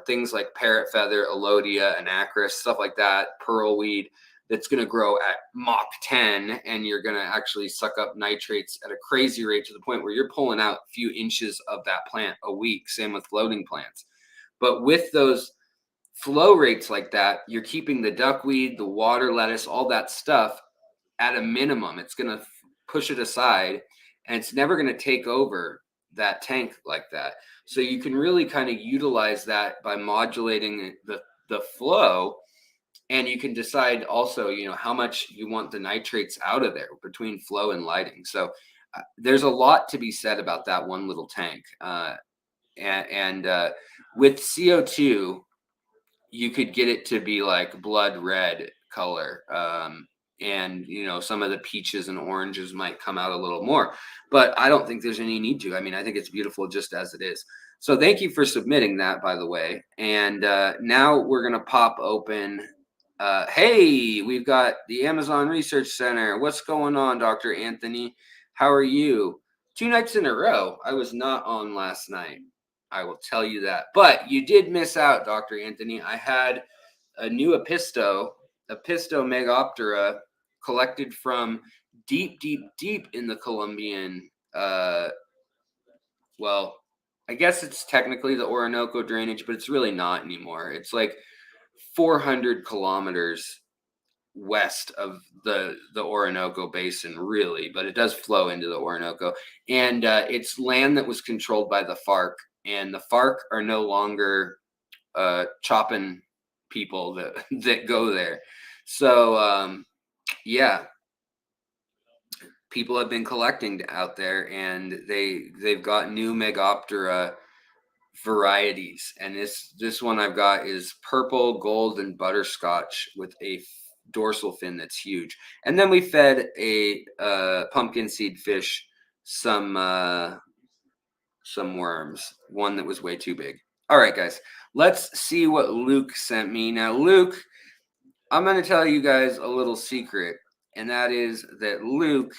things like parrot feather, Elodia, anacris, stuff like that, pearlweed, that's going to grow at Mach 10, and you're going to actually suck up nitrates at a crazy rate to the point where you're pulling out a few inches of that plant a week. Same with floating plants. But with those flow rates like that, you're keeping the duckweed, the water lettuce, all that stuff at a minimum. It's going to push it aside, and it's never going to take over that tank like that. So you can really kind of utilize that by modulating the flow. And you can decide also, how much you want the nitrates out of there between flow and lighting. So there's a lot to be said about that one little tank. And with CO2, you could get it to be like blood red color. And, some of the peaches and oranges might come out a little more. But I don't think there's any need to. I mean, I think it's beautiful just as it is. So thank you for submitting that, by the way. And now we're going to pop open. Hey, we've got the Amazon Research Center. What's going on, Dr. Anthony? How are you? 2 nights in a row. I was not on last night. I will tell you that. But you did miss out, Dr. Anthony. I had a new Apisto Megoptera, collected from deep in the Colombian. Well, I guess it's technically the Orinoco drainage, but it's really not anymore. It's like 400 kilometers west of the Orinoco basin, really, but it does flow into the Orinoco. And it's land that was controlled by the FARC, and the FARC are no longer chopping people that go there. So yeah, people have been collecting out there, and they've got new Megoptera varieties, and this one I've got is purple, gold, and butterscotch with a dorsal fin that's huge. And then we fed a pumpkinseed fish some worms, one that was way too big. All right, guys, let's see what Luke sent me. Now, Luke, I'm going to tell you guys a little secret, and that is that Luke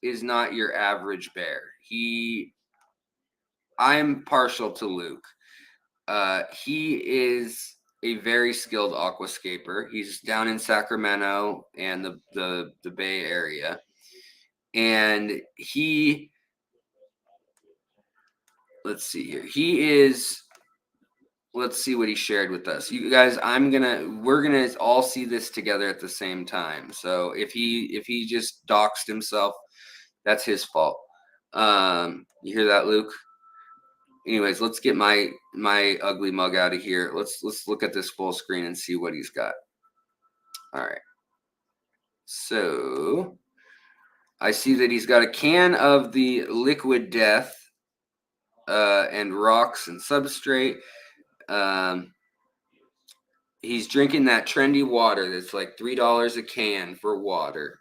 is not your average bear. He I'm partial to Luke. He is a very skilled aquascaper. He's down in Sacramento and the Bay Area, and let's see here. Let's see what he shared with us. You guys, we're gonna all see this together at the same time. So if he just doxed himself, that's his fault. You hear that, Luke? Anyways, let's get my ugly mug out of here. Let's look at this full screen and see what he's got. All right. So I see that he's got a can of the Liquid Death and rocks and substrate. He's drinking that trendy water that's like $3 a can for water.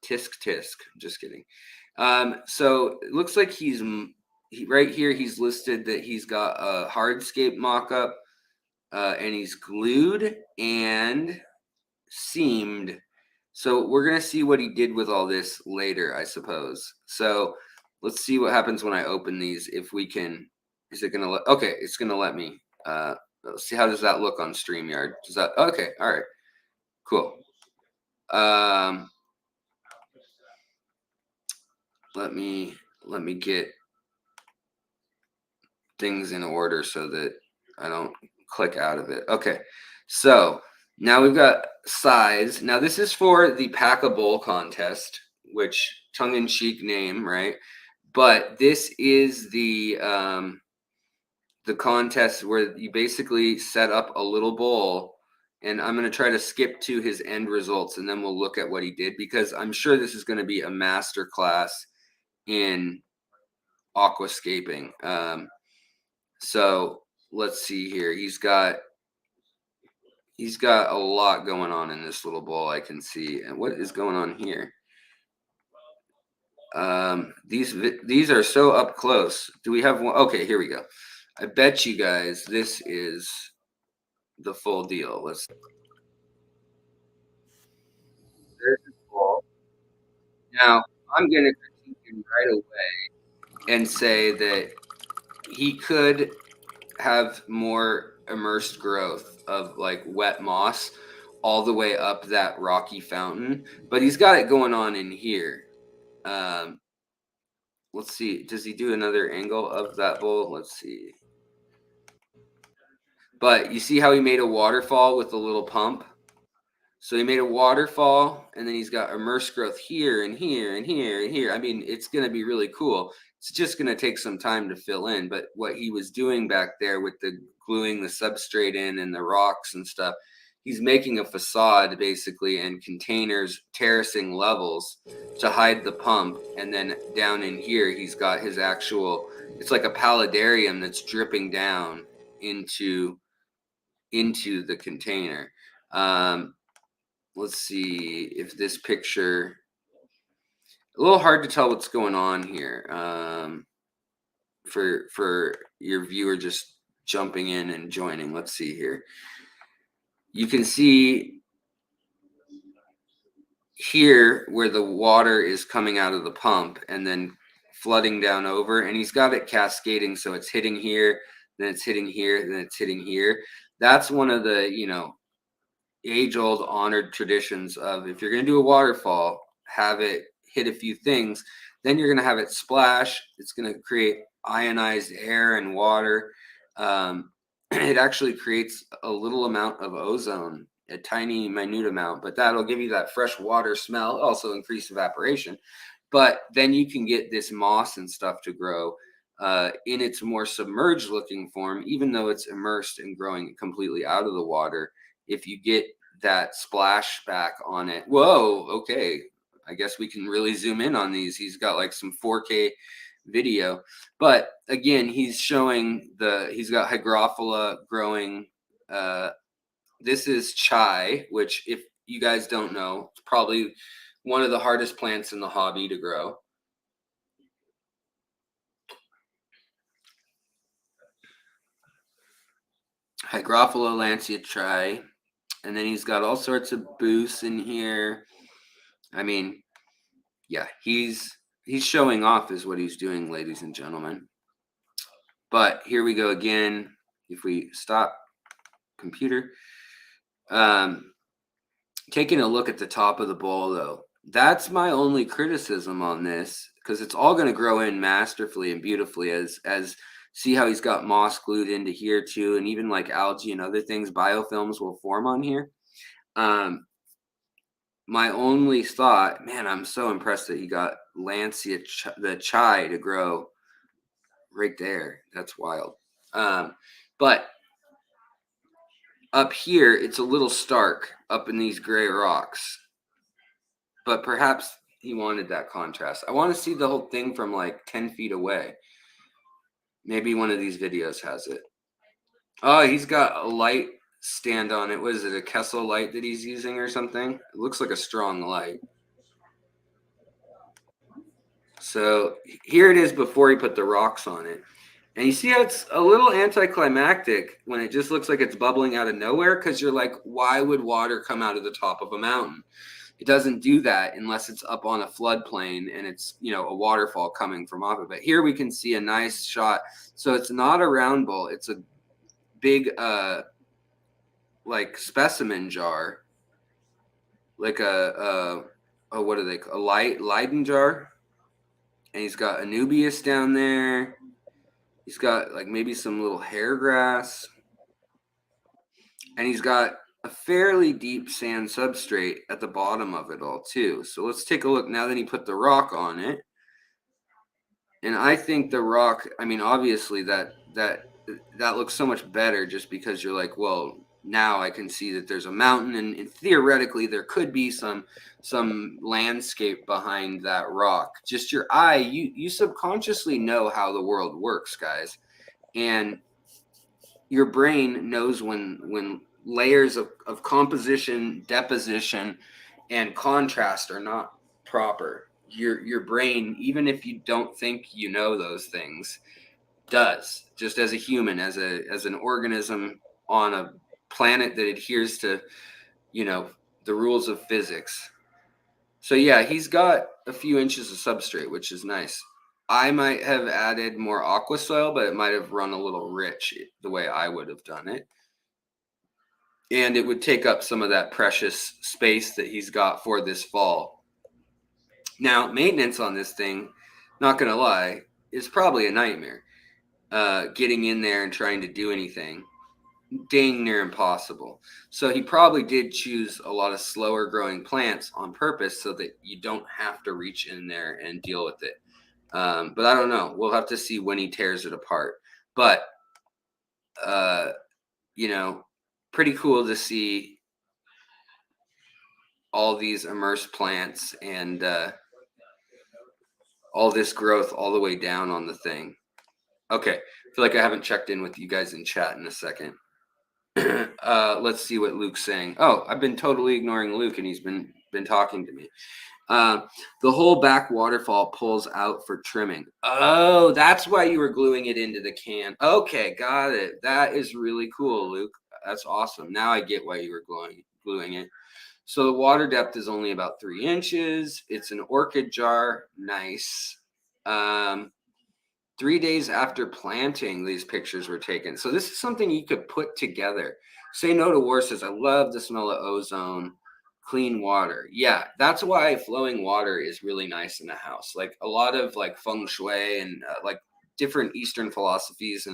Tisk tisk. Just kidding. So it looks like right here. He's listed that he's got a Hardscape mock-up, and he's glued and seamed. So we're gonna see what he did with all this later, I suppose. So let's see what happens when I open these. If we can, is it gonna let? Okay, it's gonna let me. Let's see, how does that look on StreamYard? Does that, okay? All right, cool. Let me get things in order so that I don't click out of it. Okay, so now we've got size. Now this is for the Pack-a-Bowl contest, which tongue-in-cheek name, right? But this is the contest where you basically set up a little bowl, and I'm going to try to skip to his end results, and then we'll look at what he did, because I'm sure this is going to be a master class in aquascaping. So let's see here. He's got a lot going on in this little bowl, I can see. And what is going on here? These are so up close. Do we have one? Okay, here we go. I bet you guys this is the full deal. There's his bowl. Now I'm gonna critique him right away and say that he could have more immersed growth of like wet moss all the way up that rocky fountain, but he's got it going on in here. Let's see, does he do another angle of that bowl? Let's see. But you see how he made a waterfall with a little pump? So he made a waterfall, and then he's got immersed growth here and here and here and here. I mean, it's going to be really cool. It's just going to take some time to fill in. But what he was doing back there with the gluing the substrate in and the rocks and stuff, he's making a facade basically, and containers, terracing levels to hide the pump. And then down in here, he's got his actual, it's like a paludarium that's dripping down into the container. Let's see if this picture, a little hard to tell what's going on here. For your viewer just jumping in and joining. Let's see here. You can see here where the water is coming out of the pump and then flooding down over, and he's got it cascading, so it's hitting here, then it's hitting here, then it's hitting here. That's one of the, age-old honored traditions of, if you're going to do a waterfall, have it hit a few things, then you're going to have it splash. It's going to create ionized air and water. It actually creates a little amount of ozone, a tiny minute amount, but that'll give you that fresh water smell, also increase evaporation. But then you can get this moss and stuff to grow in its more submerged looking form, even though it's immersed and growing completely out of the water. If you get that splash back on it, whoa, okay, I guess we can really zoom in on these. He's got like some 4K video, but again, he's showing he's got hygrophila growing. This is chai, which, if you guys don't know, it's probably one of the hardest plants in the hobby to grow. Hygrophila lancea chai. And then he's got all sorts of boosts in here. I mean, yeah, he's showing off is what he's doing, ladies and gentlemen. But here we go again. If we stop computer, taking a look at the top of the bowl though, that's my only criticism on this, because it's all going to grow in masterfully and beautifully as see how he's got moss glued into here too, and even like algae and other things, biofilms will form on here. My only thought, man, I'm so impressed that he got Lancia the chai to grow right there. That's wild. But up here, it's a little stark up in these gray rocks. But perhaps he wanted that contrast. I want to see the whole thing from like 10 feet away. Maybe one of these videos has it. Oh, he's got a light stand on it. What is it, a Kessel light that he's using or something? It looks like a strong light. So here it is before he put the rocks on it. And you see how it's a little anticlimactic when it just looks like it's bubbling out of nowhere, because you're like, why would water come out of the top of a mountain? It doesn't do that unless it's up on a floodplain and it's, you know, a waterfall coming from off of it. Here we can see a nice shot. So it's not a round bowl. It's a big, like specimen jar, like what are they? A Leyden jar. And he's got Anubias down there. He's got like maybe some little hair grass. And he's got a fairly deep sand substrate at the bottom of it all too. So let's take a look now that he put the rock on it. And I think the rock, I mean, obviously that looks so much better just because you're like, well, now I can see that there's a mountain, and theoretically there could be some landscape behind that rock. Just your eye, you subconsciously know how the world works, guys. And your brain knows when layers of composition, deposition, and contrast are not proper. Your brain, even if you don't think you know those things, does, just as a human, as an organism on a planet that adheres to, you know, the rules of physics. So yeah, he's got a few inches of substrate, which is nice. I might have added more aqua soil, but it might have run a little rich the way I would have done it. And it would take up some of that precious space that he's got for this fall. Now, maintenance on this thing, not going to lie, is probably a nightmare. Getting in there and trying to do anything, dang near impossible. So he probably did choose a lot of slower growing plants on purpose so that you don't have to reach in there and deal with it. But I don't know. We'll have to see when he tears it apart. But, you know, pretty cool to see all these immersed plants and all this growth all the way down on the thing. Okay, I feel like I haven't checked in with you guys in chat in a second. Let's see what Luke's saying. Oh, I've been totally ignoring Luke, and he's been talking to me. The whole back waterfall pulls out for trimming. Oh, that's why you were gluing it into the can. Okay, got it. That is really cool, Luke. That's awesome. Now I get why you were gluing it. So the water depth is only about 3 inches. It's an orchid jar. Nice. 3 days after planting, these pictures were taken. So this is something you could put together. Say No to War says, I love the smell of ozone, clean water. Yeah, that's why flowing water is really nice in a house. Like a lot of like feng shui and like different Eastern philosophies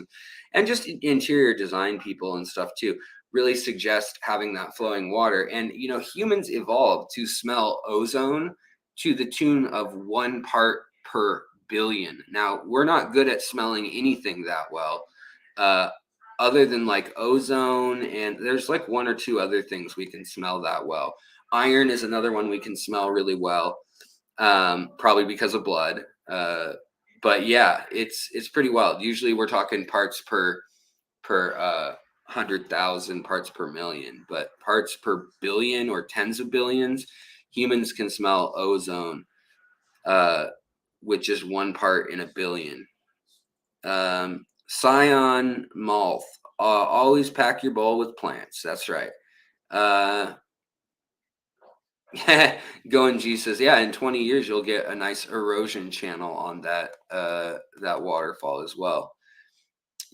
and just interior design people and stuff too really suggest having that flowing water. And, you know, humans evolved to smell ozone to the tune of 1 part per billion. Now, we're not good at smelling anything that well, other than like ozone, and there's like 1 or 2 other things we can smell that well. Iron is another one we can smell really well, probably because of blood. But yeah, it's pretty wild. Usually we're talking parts per 100,000, parts per million, but parts per billion or tens of billions, humans can smell ozone with just 1 part in a billion. Scion Malth, always pack your bowl with plants. That's right. Going G says, yeah, in 20 years you'll get a nice erosion channel on that that waterfall as well.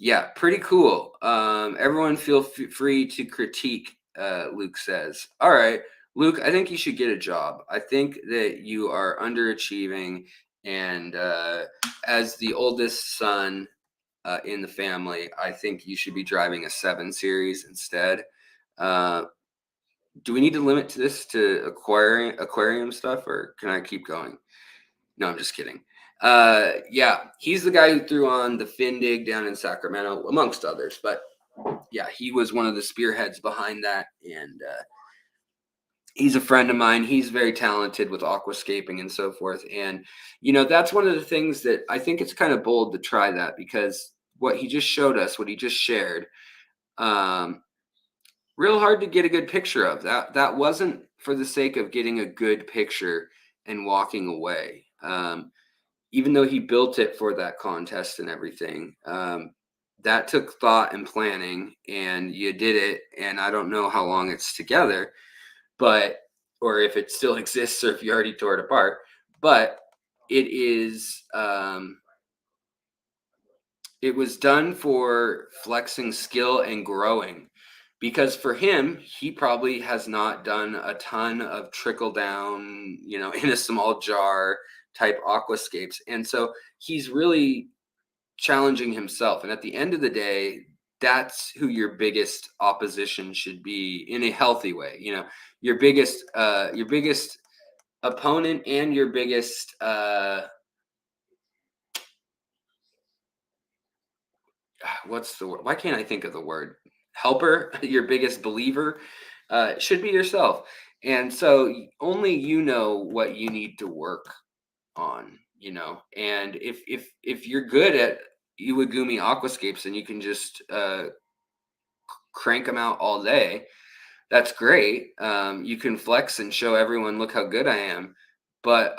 Yeah, pretty cool. Everyone feel free to critique, Luke says. All right, Luke, I think you should get a job. I think that you are underachieving. And as the oldest son in the family, I think you should be driving a 7 Series instead. Do we need to limit this to aquarium stuff, or can I keep going? No, I'm just kidding. Yeah, he's the guy who threw on the Findig down in Sacramento, amongst others. But yeah, he was one of the spearheads behind that, and he's a friend of mine. He's very talented with aquascaping and so forth. And that's one of the things that I think it's kind of bold to try that, because what he just showed us, what he just shared, real hard to get a good picture of. That wasn't for the sake of getting a good picture and walking away. Even though he built it for that contest and everything, that took thought and planning, and you did it. And I don't know how long it's together, or if it still exists, or if you already tore it apart, but it is, it was done for flexing skill and growing. Because for him, he probably has not done a ton of trickle down, in a small jar type aquascapes. And so he's really challenging himself. And at the end of the day, that's who your biggest opposition should be, in a healthy way. Your biggest opponent, and your biggest what's the word? Why can't I think of the word? Helper, your biggest believer, should be yourself. And so only you know what you need to work on, and if you're good at Iwagumi aquascapes and you can just crank them out all day, that's great. You can flex and show everyone, look how good I am. But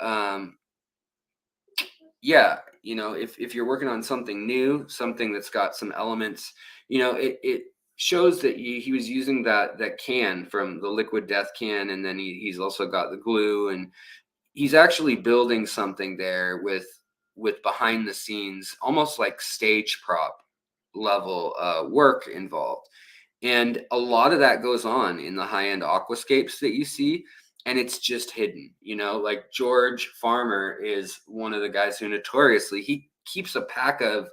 yeah, if you're working on something new, something that's got some elements, it shows that he was using that can from the liquid death can, and then he's also got the glue, and he's actually building something there with behind the scenes, almost like stage prop level work involved. And a lot of that goes on in the high-end aquascapes that you see, and it's just hidden. Like George Farmer is one of the guys who notoriously, he keeps a pack of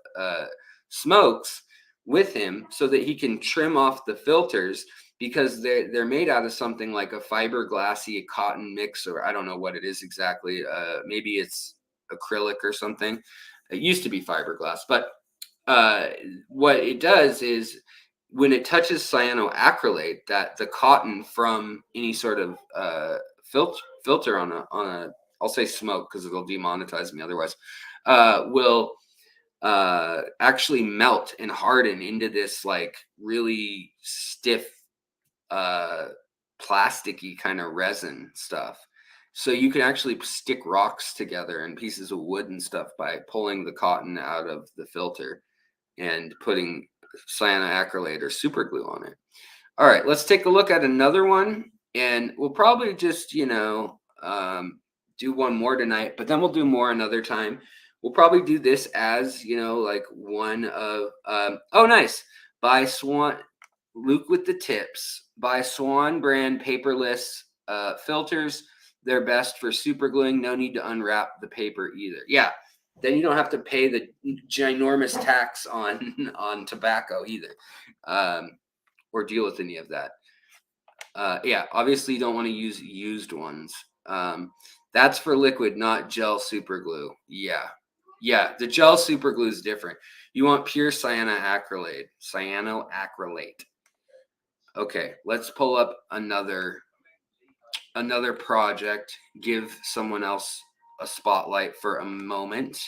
smokes with him so that he can trim off the filters, because they're made out of something like a fiberglassy cotton mix, or I don't know what it is exactly. Maybe it's acrylic or something. It used to be fiberglass, but what it does is, when it touches cyanoacrylate, that the cotton from any sort of filter on a I'll say smoke because it'll demonetize me otherwise, will actually melt and harden into this like really stiff plasticky kind of resin stuff. So you can actually stick rocks together and pieces of wood and stuff by pulling the cotton out of the filter and putting cyanoacrylate or super glue on it. All right, let's take a look at another one, and we'll probably just do one more tonight, but then we'll do more another time. We'll probably do this as like one of oh nice, by Swan. Luke with the tips. Buy Swan brand paperless filters. They're best for super gluing. No need to unwrap the paper either. Yeah, then you don't have to pay the ginormous tax on tobacco either, or deal with any of that. Yeah, obviously you don't want to use used ones. That's for liquid, not gel super glue. Yeah, the gel super glue is different. You want pure cyanoacrylate. Okay, let's pull up another project. Give someone else a spotlight for a moment.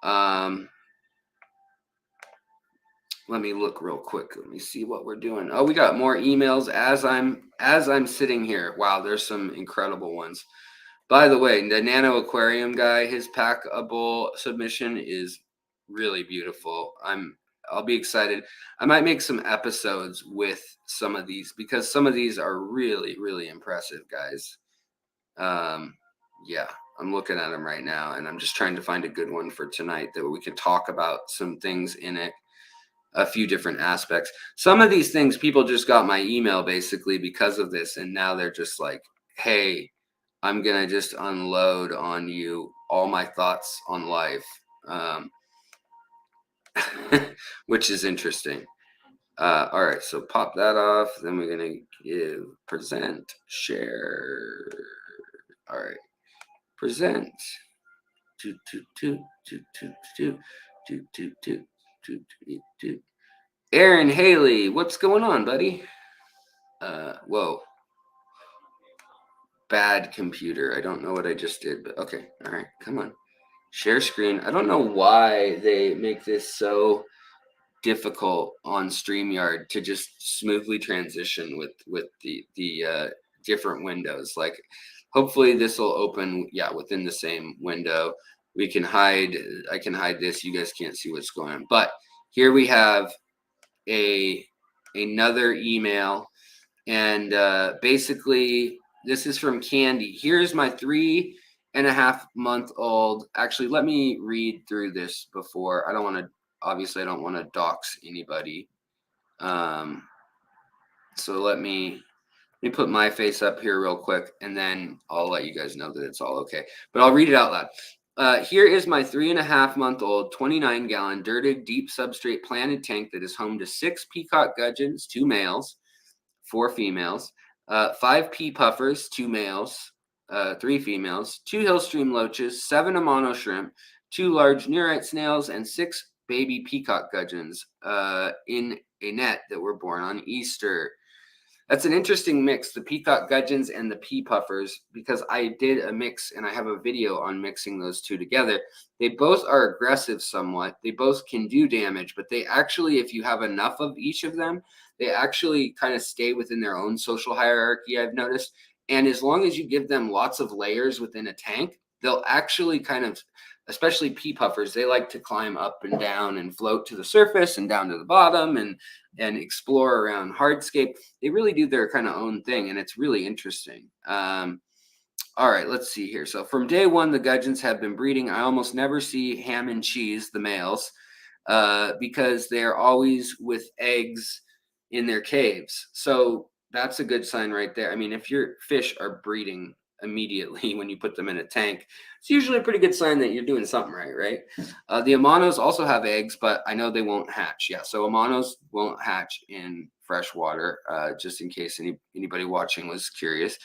Let me look real quick. Let me see what we're doing. Oh, we got more emails as I'm sitting here. Wow, there's some incredible ones. By the way, the Nano Aquarium guy, his packable submission is really beautiful. I'll be excited. I might make some episodes with some of these, because some of these are really, really impressive, guys. Yeah. I'm looking at them right now, and I'm just trying to find a good one for tonight that we can talk about some things in it, a few different aspects. Some of these things, people just got my email basically because of this, and now they're just like, hey, I'm going to just unload on you all my thoughts on life, which is interesting. All right, so pop that off. Then we're going to give, present, share. All right, present. Aaron Haley, what's going on, buddy? Whoa. Bad computer. I don't know what I just did, but okay. All right, come on. Share screen. I don't know why they make this so difficult on StreamYard to just smoothly transition with the different windows. Like, hopefully this will open, yeah, within the same window. We can hide, I can hide this. You guys can't see what's going on. But here we have another email, and basically this is from Candy. Here's my 3.5-month-old. Actually, let me read through this before. I don't want to, obviously I don't want to dox anybody. So let me put my face up here real quick, and then I'll let you guys know that it's all okay. But I'll read it out loud. Here is my 3.5-month-old 29-gallon dirted deep substrate planted tank that is home to 6 peacock gudgeons, 2 males, 4 females, 5 pea puffers, 2 males, 3 females, 2 hillstream loaches, 7 amano shrimp, 2 large neurite snails, and 6 baby peacock gudgeons in a net that were born on Easter. That's an interesting mix, the peacock gudgeons and the pea puffers, because I did a mix and I have a video on mixing those two together. They both are aggressive somewhat. They both can do damage, but they actually, if you have enough of each of them, they actually kind of stay within their own social hierarchy, I've noticed. And as long as you give them lots of layers within a tank, they'll actually kind of, especially pea puffers, they like to climb up and down and float to the surface and down to the bottom and explore around Hardscape. They really do their kind of own thing, and it's really interesting. All right, let's see here. So from day one, the gudgeons have been breeding. I almost never see ham and cheese, the males, because they're always with eggs in their caves. So that's a good sign right there. I mean, if your fish are breeding immediately when you put them in a tank, it's usually a pretty good sign that you're doing something right? The amanos also have eggs, but I know they won't hatch. Yeah, so amanos won't hatch in fresh water, just in case anybody watching was curious.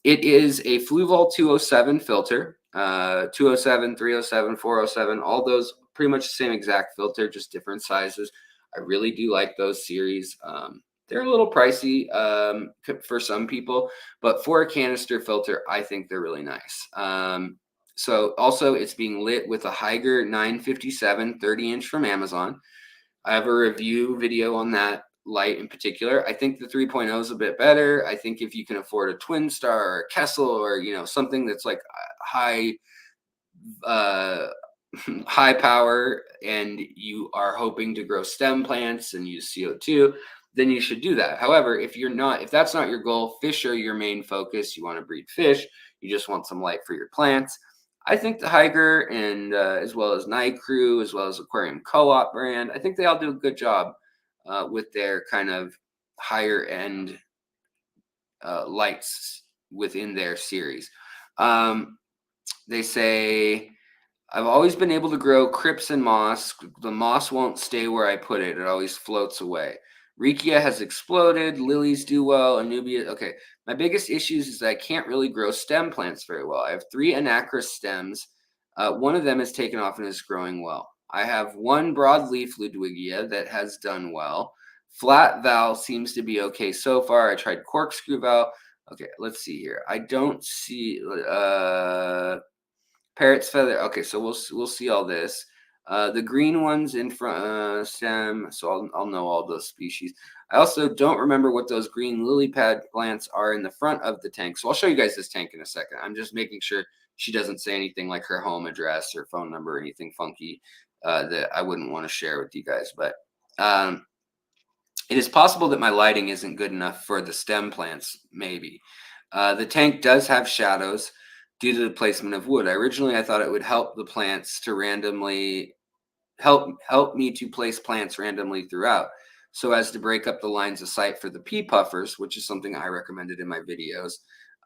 It is a Fluval 207 filter, 207, 307, 407, all those pretty much the same exact filter, just different sizes. I really do like those series. They're a little pricey for some people, but for a canister filter, I think they're really nice. So also it's being lit with a Haiger 957 30-inch from Amazon. I have a review video on that light in particular. I think the 3.0 is a bit better. I think if you can afford a Twin Star or a Kessel or, you know, something that's like high power and you are hoping to grow stem plants and use CO2, then you should do that. However, if that's not your goal, fish are your main focus, you want to breed fish, you just want some light for your plants, I think the Haiger and as well as Night Crew, as well as Aquarium Co-op brand, I think they all do a good job with their kind of higher end lights within their series. They say, I've always been able to grow crypts and moss. The moss won't stay where I put it. It always floats away. Rekia has exploded. Lilies do well. Anubia. Okay. My biggest issues is that I can't really grow stem plants very well. I have 3 anacris stems. One of them is taken off and is growing well. I have 1 broadleaf Ludwigia that has done well. Flat Val seems to be okay so far. I tried corkscrew Val. Okay, let's see here. I don't see Parrot's Feather. Okay, so we'll see all this. The green ones in front stem, so I'll know all those species. I also don't remember what those green lily pad plants are in the front of the tank. So I'll show you guys this tank in a second. I'm just making sure she doesn't say anything like her home address or phone number or anything funky that I wouldn't want to share with you guys. But it is possible that my lighting isn't good enough for the stem plants, maybe. The tank does have shadows. due to the placement of wood. I thought it would help the plants to randomly help me to place plants randomly throughout, so as to break up the lines of sight for the pea puffers, which is something I recommended in my videos.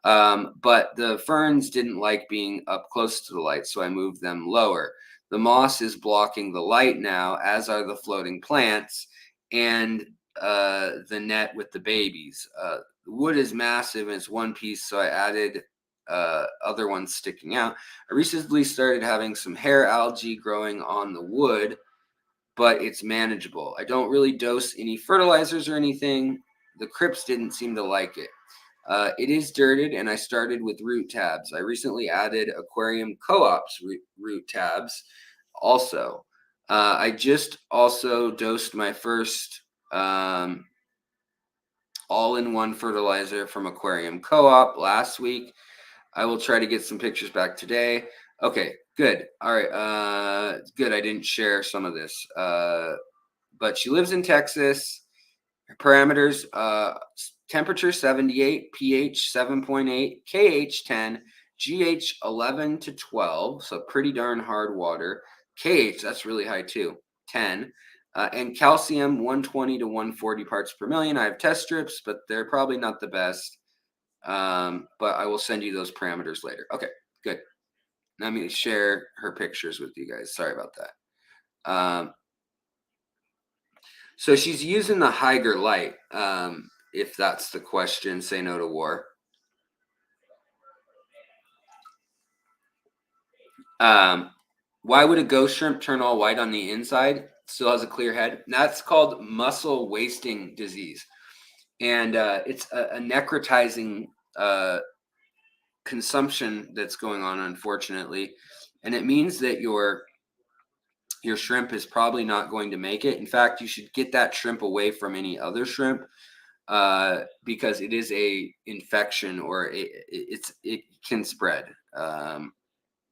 But the ferns didn't like being up close to the light, so I moved them lower. The moss is blocking the light now, as are the floating plants and the net with the babies. The wood is massive and it's one piece, so I added other ones sticking out. I recently started having some hair algae growing on the wood, but it's manageable. I don't really dose any fertilizers or anything. The crypts didn't seem to like it. It is dirted, and I started with root tabs. I recently added Aquarium Co-op's root tabs also. I just also dosed my first all-in-one fertilizer from Aquarium Co-op last week. I will try to get some pictures back today. Okay, good. All right, good. I didn't share some of this. But she lives in Texas. Her parameters, temperature 78, pH 7.8, KH 10, GH 11 to 12, so pretty darn hard water. KH, that's really high too, 10. And calcium 120 to 140 parts per million. I have test strips, but they're probably not the best. But I will send you those parameters later. Okay, good. Let me share her pictures with you guys. Sorry about that. So she's using the Hygger light, if that's the question. Say no to war. Why would a ghost shrimp turn all white on the inside? Still has a clear head. That's called muscle wasting disease. And it's a necrotizing consumption that's going on, unfortunately. And it means that your shrimp is probably not going to make it. In fact, you should get that shrimp away from any other shrimp, because it is a infection, or it can spread.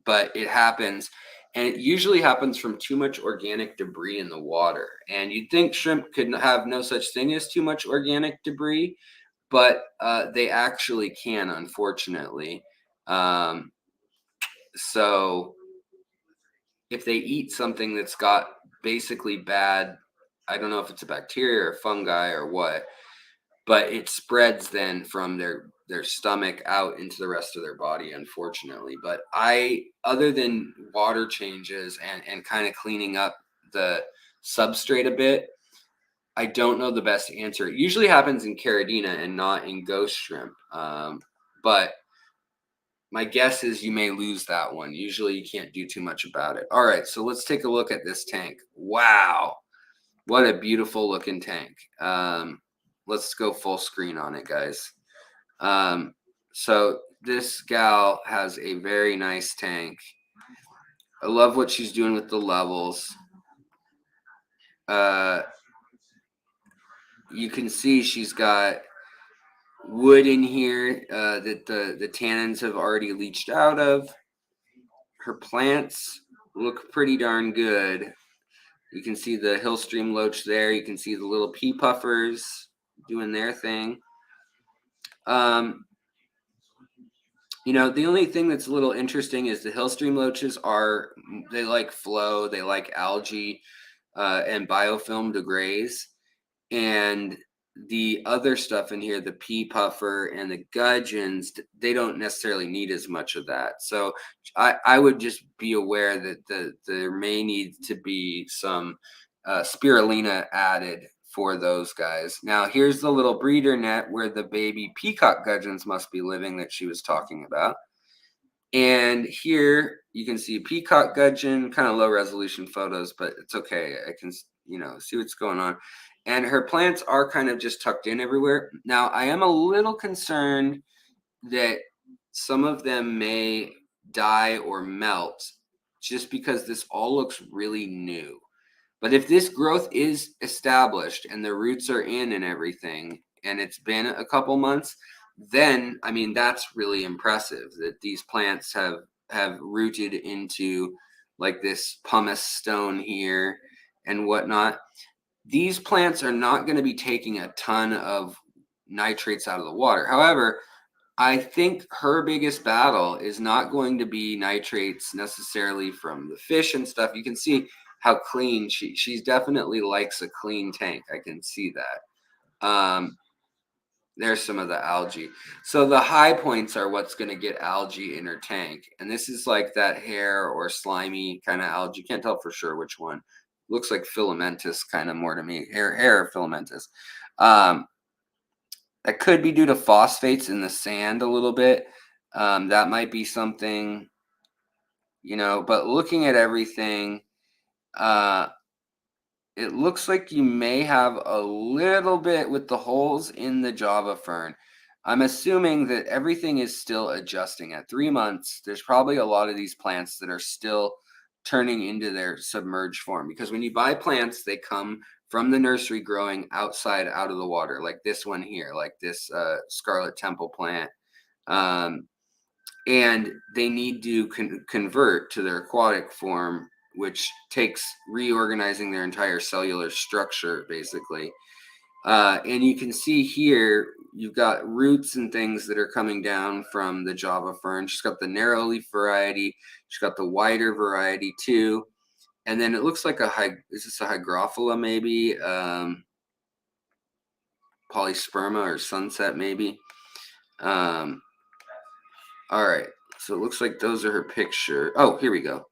But it happens, and it usually happens from too much organic debris in the water. And you'd think shrimp could have no such thing as too much organic debris, but they actually can, unfortunately. So if they eat something that's got basically bad, I don't know if it's a bacteria or fungi or what, but it spreads then from their stomach out into the rest of their body, unfortunately. But other than water changes and kind of cleaning up the substrate a bit, I don't know the best answer. It usually happens in Caridina and not in ghost shrimp. But my guess is you may lose that one. Usually you can't do too much about it. All right, so let's take a look at this tank. Wow, what a beautiful looking tank. Let's go full screen on it, guys. So this gal has a very nice tank. I love what she's doing with the levels. You can see she's got wood in here that the tannins have already leached out of. Her plants look pretty darn good. You can see the Hillstream loach there. You can see the little pea puffers doing their thing. You know, the only thing that's a little interesting is the Hillstream loaches they like flow, they like algae and biofilm to graze. And the other stuff in here, the pea puffer and the gudgeons, they don't necessarily need as much of that. So I would just be aware that there may need to be some spirulina added for those guys. Now here's the little breeder net where the baby peacock gudgeons must be living that she was talking about. And here you can see peacock gudgeon, kind of low resolution photos, but it's okay. I can, see what's going on. And her plants are kind of just tucked in everywhere. Now, I am a little concerned that some of them may die or melt just because this all looks really new. But if this growth is established and the roots are in and everything, and it's been a couple months, then, I mean, that's really impressive that these plants have rooted into like this pumice stone here and whatnot. These plants are not going to be taking a ton of nitrates out of the water. However, I think her biggest battle is not going to be nitrates necessarily from the fish and stuff. You can see how clean she's definitely likes a clean tank. I can see that. There's some of the algae. So the high points are what's going to get algae in her tank. And this is like that hair or slimy kind of algae. Can't tell for sure which one. Looks like filamentous kind of more to me. Hair filamentous. That could be due to phosphates in the sand a little bit. That might be something, but looking at everything, it looks like you may have a little bit with the holes in the Java fern. I'm assuming that everything is still adjusting. At 3 months, there's probably a lot of these plants that are still turning into their submerged form, because when you buy plants, they come from the nursery growing outside out of the water, like this one here, like this Scarlet Temple plant. And they need to convert to their aquatic form, which takes reorganizing their entire cellular structure, basically. And you can see here, you've got roots and things that are coming down from the Java fern. She's got the narrow leaf variety. She's got the wider variety too. And then it looks like is this a hygrophila maybe? Polysperma or sunset maybe. All right. So it looks like those are her picture. Oh, here we go.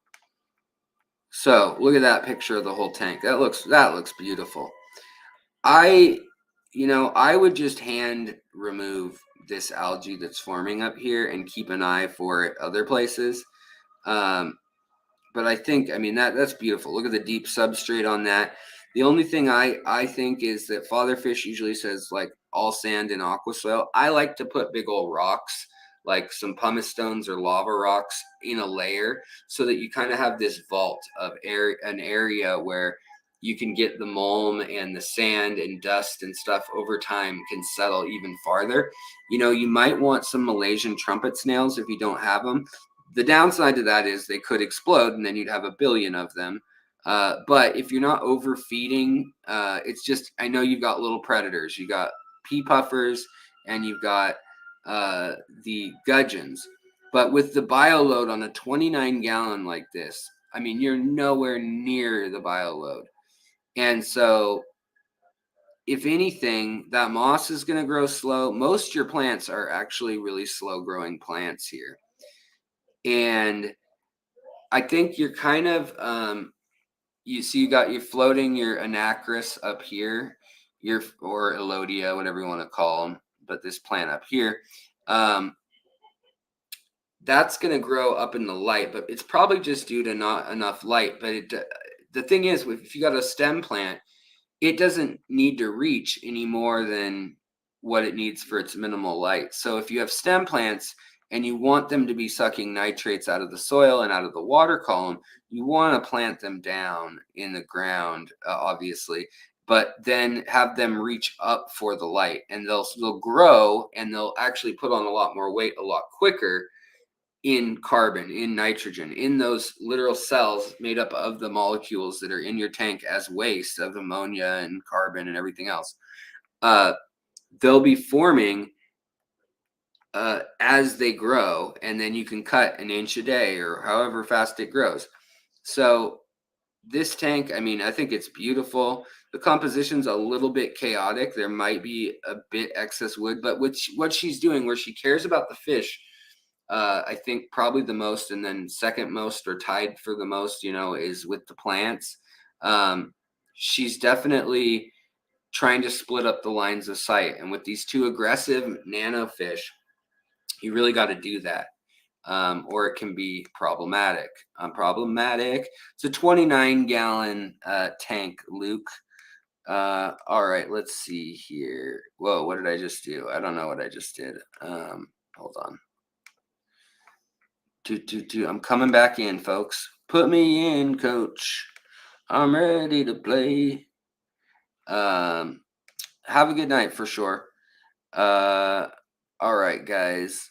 So look at that picture of the whole tank. That looks beautiful. I would just hand remove this algae that's forming up here and keep an eye for it other places. But I think, that's beautiful. Look at the deep substrate on that. The only thing I think is that Father Fish usually says like all sand and aqua soil. I like to put big old rocks, like some pumice stones or lava rocks in a layer, so that you kind of have this vault of an area where you can get the mulm and the sand and dust and stuff over time can settle even farther. You might want some Malaysian trumpet snails if you don't have them. The downside to that is they could explode and then you'd have a billion of them. But if you're not overfeeding, it's just, I know you've got little predators. You got pea puffers and you've got the gudgeons. But with the bio load on a 29 gallon like this, you're nowhere near the bio load. And so if anything, that moss is going to grow slow. Most of your plants are actually really slow growing plants here. And I think you're kind of, you got your floating, your anacris up here, or elodia, whatever you want to call them. But this plant up here, that's going to grow up in the light, but it's probably just due to not enough light. But the thing is, if you got a stem plant, it doesn't need to reach any more than what it needs for its minimal light. So if you have stem plants and you want them to be sucking nitrates out of the soil and out of the water column, you want to plant them down in the ground, obviously, but then have them reach up for the light, and they'll grow and they'll actually put on a lot more weight a lot quicker in carbon, in nitrogen, in those literal cells made up of the molecules that are in your tank as waste of ammonia and carbon and everything else. They'll be forming as they grow, and then you can cut an inch a day or however fast it grows. So this tank, I think it's beautiful. The composition's a little bit chaotic. There might be a bit excess wood, but what she's doing, where she cares about the fish, I think probably the most, and then second most or tied for the most, is with the plants. She's definitely trying to split up the lines of sight. And with these two aggressive nano fish, you really got to do that, or it can be problematic. It's a 29 gallon tank, Luke. All right, let's see here. Whoa, what did I just do? I don't know what I just did. Hold on. I'm coming back in, folks. Put me in, coach. I'm ready to play. Have a good night for sure. All right, guys.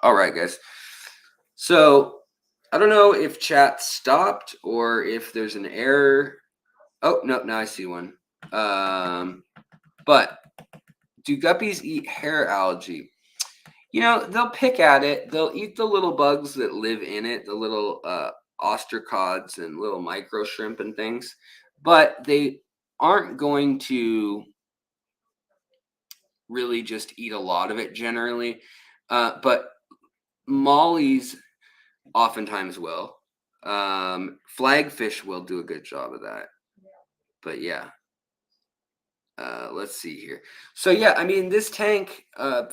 All right, guys. So I don't know if chat stopped or if there's an error. Oh, no, now I see one. But do guppies eat hair algae? You know, they'll pick at it. They'll eat the little bugs that live in it, the little ostracods and little micro shrimp and things, but they aren't going to really just eat a lot of it generally. But mollies oftentimes will. Flagfish will do a good job of that. But yeah. Let's see here. So yeah, I mean, this tank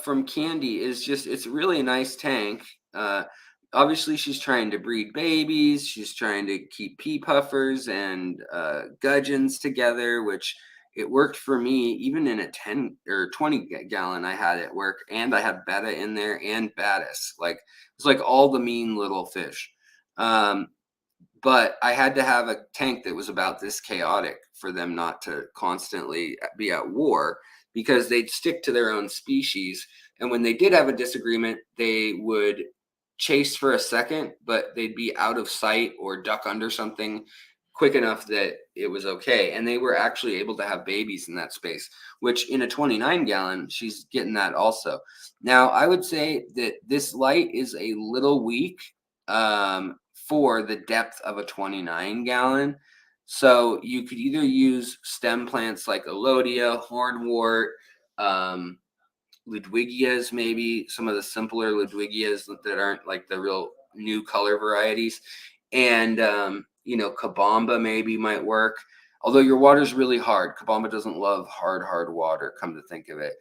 from Candy is just, it's really a nice tank. Obviously she's trying to breed babies. She's trying to keep pea puffers and gudgeons together, which it worked for me. Even in a 10 or 20 gallon I had it work, and I had betta in there and baddis. Like, it's like all the mean little fish. But I had to have a tank that was about this chaotic for them not to constantly be at war, because they'd stick to their own species. And when they did have a disagreement, they would chase for a second, but they'd be out of sight or duck under something quick enough that it was okay. And they were actually able to have babies in that space, which in a 29 gallon, she's getting that also. Now, I would say that this light is a little weak. For the depth of a 29 gallon. So you could either use stem plants like Elodia, hornwort, Ludwigias, maybe some of the simpler Ludwigias that aren't like the real new color varieties. And, you know, Kabamba maybe might work. Although your water's really hard. Kabamba doesn't love hard water, come to think of it.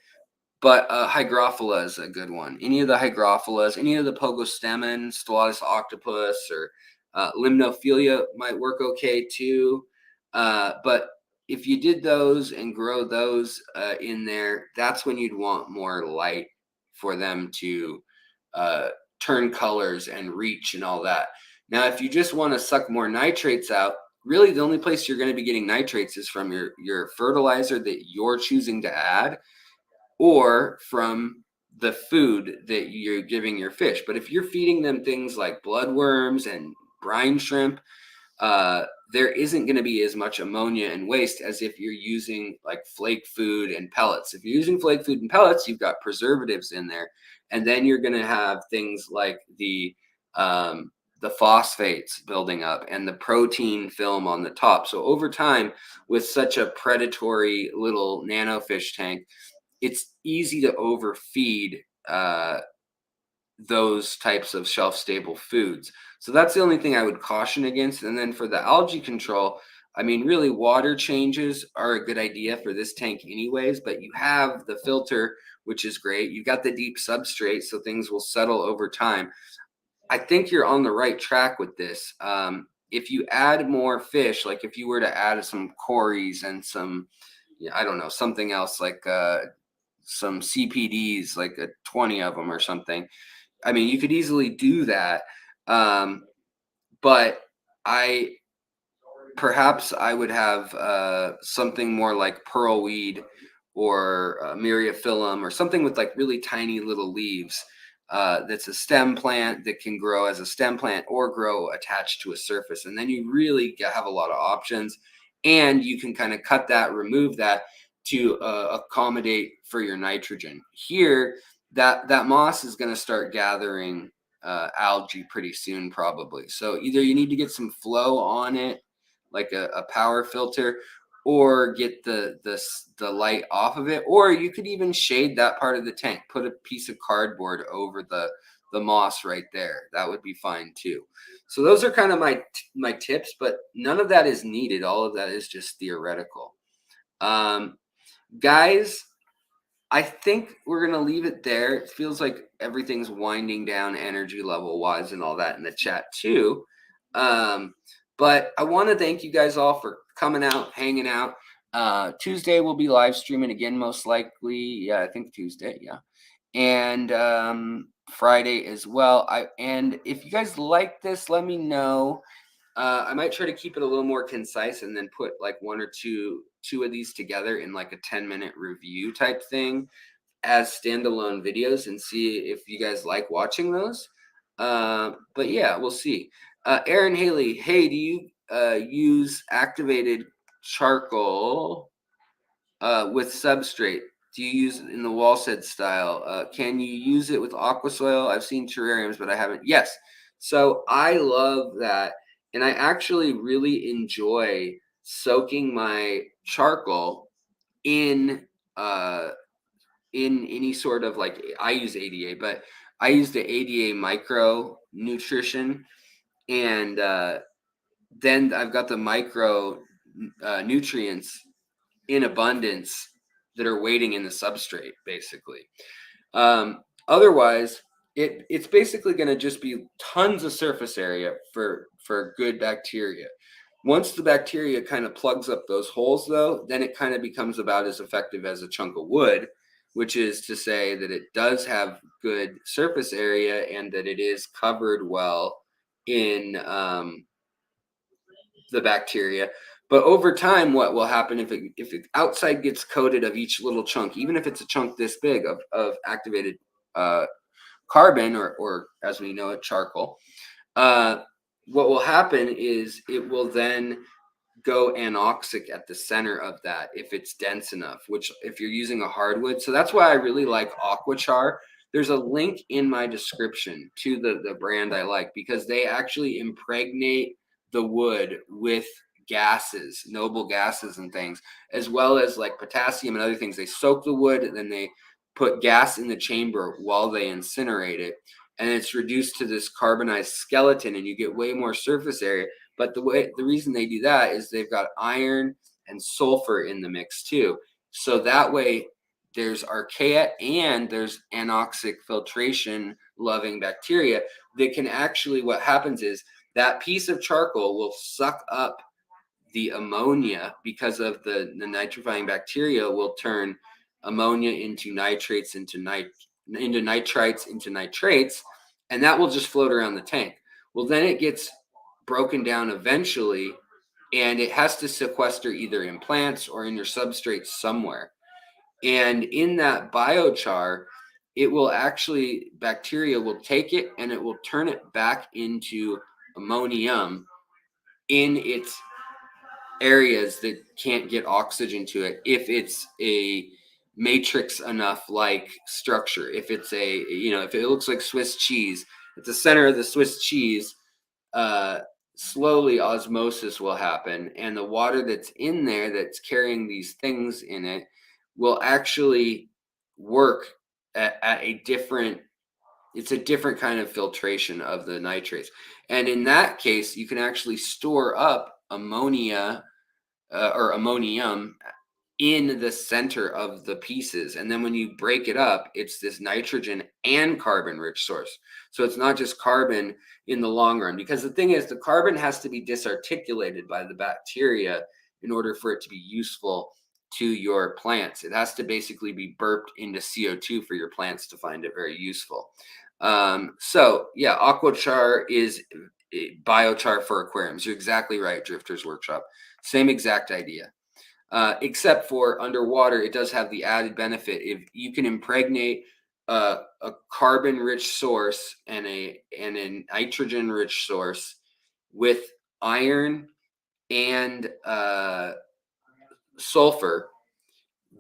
But Hygrophila is a good one. Any of the Hygrophilas, any of the Pogostemon, Stellatus octopus, or Limnophilia might work okay too. But if you did those and grow those in there, that's when you'd want more light for them to turn colors and reach and all that. Now, if you just want to suck more nitrates out, really the only place you're going to be getting nitrates is from your fertilizer that you're choosing to add, or from the food that you're giving your fish. But if you're feeding them things like bloodworms and brine shrimp, there isn't going to be as much ammonia and waste as if you're using like flake food and pellets. If you're using flake food and pellets, you've got preservatives in there, and then you're going to have things like the phosphates building up and the protein film on the top. So over time, with such a predatory little nanofish tank, it's easy to overfeed those types of shelf-stable foods. So that's the only thing I would caution against. And then for the algae control, I mean, really, water changes are a good idea for this tank anyways, but you have the filter, which is great. You've got the deep substrate, so things will settle over time. I think you're on the right track with this. If you add more fish, like if you were to add some cories and some, I don't know, something else like some CPDs, like 20 of them or something. I mean, you could easily do that. But perhaps I would have something more like pearlweed or myriaphyllum, or something with like really tiny little leaves. That's a stem plant that can grow as a stem plant or grow attached to a surface. And then you really have a lot of options, and you can kind of cut that, remove that to accommodate for your nitrogen. Here, that moss is going to start gathering algae pretty soon, probably. So either you need to get some flow on it, like a power filter, or get the light off of it, or you could even shade that part of the tank. Put a piece of cardboard over the moss right there. That would be fine too. So those are kind of my tips, but none of that is needed. All of that is just theoretical. Guys, I think we're going to leave it there. It feels like everything's winding down energy level wise and all that in the chat too. But I want to thank you guys all for coming out, hanging out. Tuesday we'll be live streaming again, most likely. Yeah, I think Tuesday. Yeah. And Friday as well. And if you guys like this, let me know. I might try to keep it a little more concise and then put like one or two of these together in like a 10-minute review type thing as standalone videos, and see if you guys like watching those. But yeah, we'll see. Aaron Haley, hey, do you use activated charcoal with substrate? Do you use it in the wallset style? Can you use it with aqua soil? I've seen terrariums, but I haven't. Yes. So I love that. And I actually really enjoy soaking my charcoal in any sort of, like, I use ADA, but I use the ADA micro nutrition, and then I've got the micro nutrients in abundance that are waiting in the substrate, basically. Otherwise, it's basically going to just be tons of surface area for good bacteria. Once the bacteria kind of plugs up those holes, though, then it kind of becomes about as effective as a chunk of wood, which is to say that it does have good surface area and that it is covered well in the bacteria. But over time, what will happen if the outside gets coated of each little chunk, even if it's a chunk this big of activated carbon, or as we know it, charcoal, what will happen is it will then go anoxic at the center of that if it's dense enough, which if you're using a hardwood. So that's why I really like AQUA CHAR. There's a link in my description to the brand I like, because they actually impregnate the wood with gases, noble gases and things, as well as like potassium and other things. They soak the wood and then they put gas in the chamber while they incinerate it, and it's reduced to this carbonized skeleton, and you get way more surface area. But the reason they do that is they've got iron and sulfur in the mix too. So that way there's archaea and there's anoxic filtration loving bacteria that can actually, what happens is that piece of charcoal will suck up the ammonia, because of the nitrifying bacteria will turn ammonia into nitrates, into nitrites, into nitrates, and that will just float around the tank. Well, then it gets broken down eventually, and it has to sequester either in plants or in your substrate somewhere. And in that biochar, it will actually, bacteria will take it and it will turn it back into ammonium in its areas that can't get oxygen to it, if it's a matrix enough like structure. If it's a, if it looks like Swiss cheese at the center of the Swiss cheese, slowly osmosis will happen, and the water that's in there that's carrying these things in it will actually work at a different, it's a different kind of filtration of the nitrates. And in that case, you can actually store up ammonia or ammonium in the center of the pieces. And then when you break it up, it's this nitrogen and carbon rich source. So it's not just carbon in the long run, because the thing is, the carbon has to be disarticulated by the bacteria in order for it to be useful to your plants. It has to basically be burped into CO2 for your plants to find it very useful. So yeah, AquaChar is biochar for aquariums. You're exactly right, Drifters Workshop. Same exact idea. Except for underwater, it does have the added benefit. If you can impregnate a carbon-rich source and a nitrogen-rich source with iron and sulfur,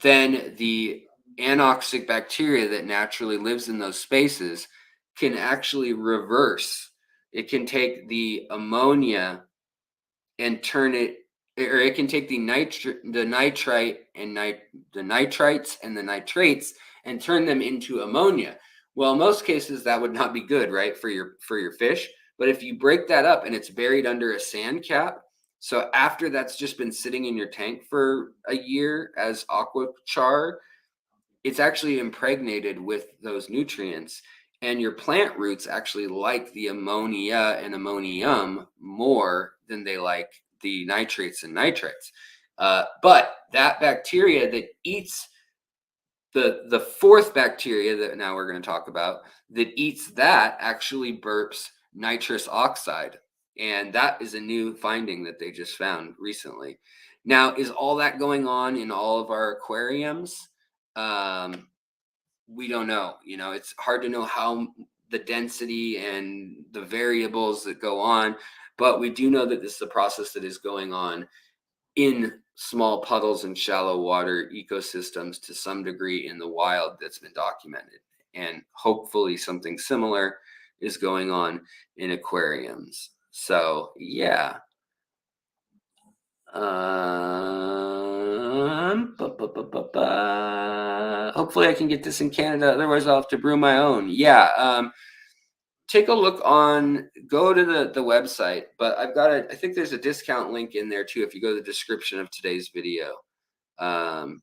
then the anoxic bacteria that naturally lives in those spaces can actually reverse. It can take the ammonia and turn it, or it can take the nitrite and the nitrites and the nitrates and turn them into ammonia. Well, in most cases that would not be good, right, for your fish. But if you break that up and it's buried under a sand cap, so after that's just been sitting in your tank for a year as aqua char, it's actually impregnated with those nutrients, and your plant roots actually like the ammonia and ammonium more than they like the nitrates and nitrites. But that bacteria that eats the fourth bacteria that now we're going to talk about, that eats that, actually burps nitrous oxide. And that is a new finding that they just found recently. Now, is all that going on in all of our aquariums? We don't know. It's hard to know how the density and the variables that go on, but we do know that this is a process that is going on in small puddles and shallow water ecosystems to some degree in the wild that's been documented. And hopefully something similar is going on in aquariums. So yeah. Hopefully I can get this in Canada. Otherwise I'll have to brew my own. Yeah. Take a look go to the website, but I think there's a discount link in there too if you go to the description of today's video. But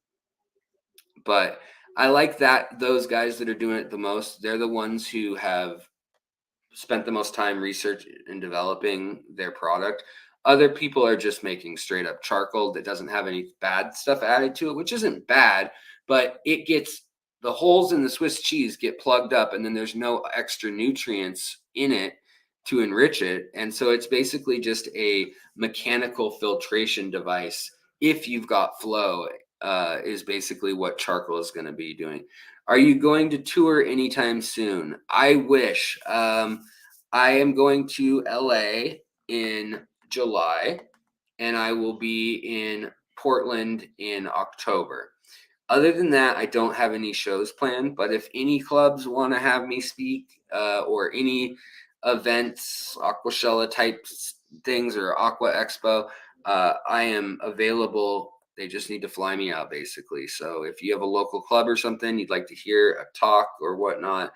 I like that those guys that are doing it the most, they're the ones who have spent the most time research and developing their product. Other people are just making straight up charcoal that doesn't have any bad stuff added to it, which isn't bad, but it gets the holes in the Swiss cheese get plugged up, and then there's no extra nutrients in it to enrich it. And so it's basically just a mechanical filtration device. If you've got flow, is basically what charcoal is going to be doing. Are you going to tour anytime soon? I wish. I am going to LA in July, and I will be in Portland in October. Other than that, I don't have any shows planned, but if any clubs want to have me speak, or any events, Aquashella type things or Aqua Expo, I am available. They just need to fly me out, basically. So if you have a local club or something, you'd like to hear a talk or whatnot,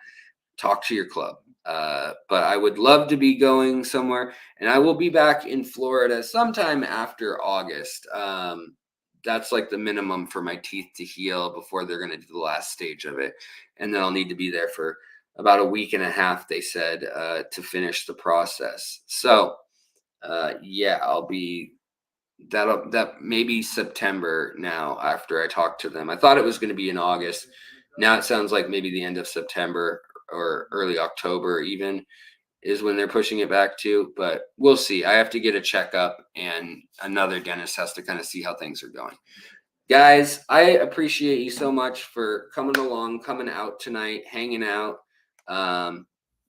talk to your club. But I would love to be going somewhere, and I will be back in Florida sometime after August. That's like the minimum for my teeth to heal before they're going to do the last stage of it. And then I'll need to be there for about a week and a half, they said, to finish the process. So, yeah, I'll be that maybe September now after I talk to them. I thought it was going to be in August. Now it sounds like maybe the end of September or early October even is when they're pushing it back to, but we'll see. I have to get a checkup, and another dentist has to kind of see how things are going. Guys, I appreciate you so much for coming along, coming out tonight, hanging out.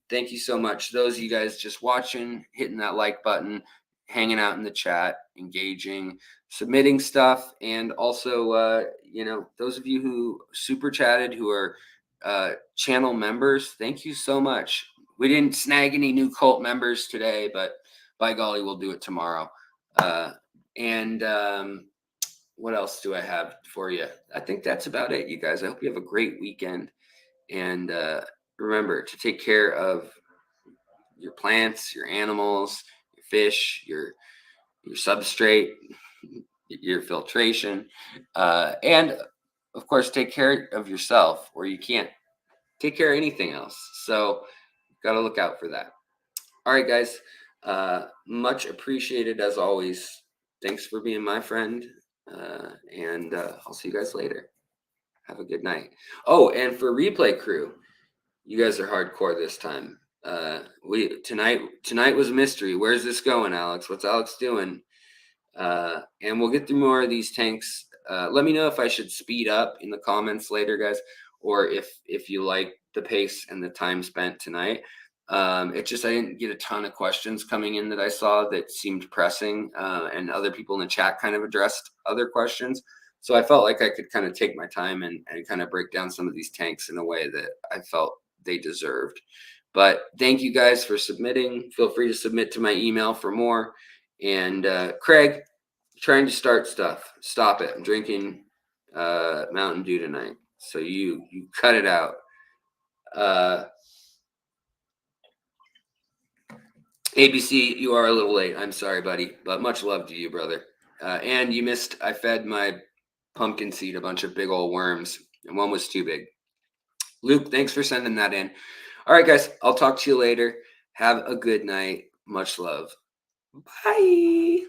Thank you so much. Those of you guys just watching, hitting that like button, hanging out in the chat, engaging, submitting stuff, and also, those of you who super chatted, who are channel members, thank you so much. We didn't snag any new cult members today, but by golly, we'll do it tomorrow. What else do I have for you? I think that's about it, you guys. I hope you have a great weekend. And remember to take care of your plants, your animals, your fish, your substrate, your filtration, and of course, take care of yourself, or you can't take care of anything else. So got to look out for that. All right, guys. Much appreciated as always. Thanks for being my friend. And I'll see you guys later. Have a good night. Oh, and for replay crew, you guys are hardcore this time. Tonight was a mystery. Where's this going, Alex? What's Alex doing? And we'll get through more of these tanks. Let me know if I should speed up in the comments later, guys, or if you like the pace and the time spent tonight. It's just I didn't get a ton of questions coming in that I saw that seemed pressing, and other people in the chat kind of addressed other questions. So I felt like I could kind of take my time and kind of break down some of these tanks in a way that I felt they deserved. But thank you guys for submitting. Feel free to submit to my email for more. And Craig, trying to start stuff. Stop it. I'm drinking Mountain Dew tonight. So you cut it out. ABC, you are a little late. I'm sorry, buddy, but much love to you, brother. And you missed, I fed my Pumpkinseed a bunch of big old worms, and one was too big. Luke, thanks for sending that in. All right, guys, I'll talk to you later. Have a good night. Much love. Bye.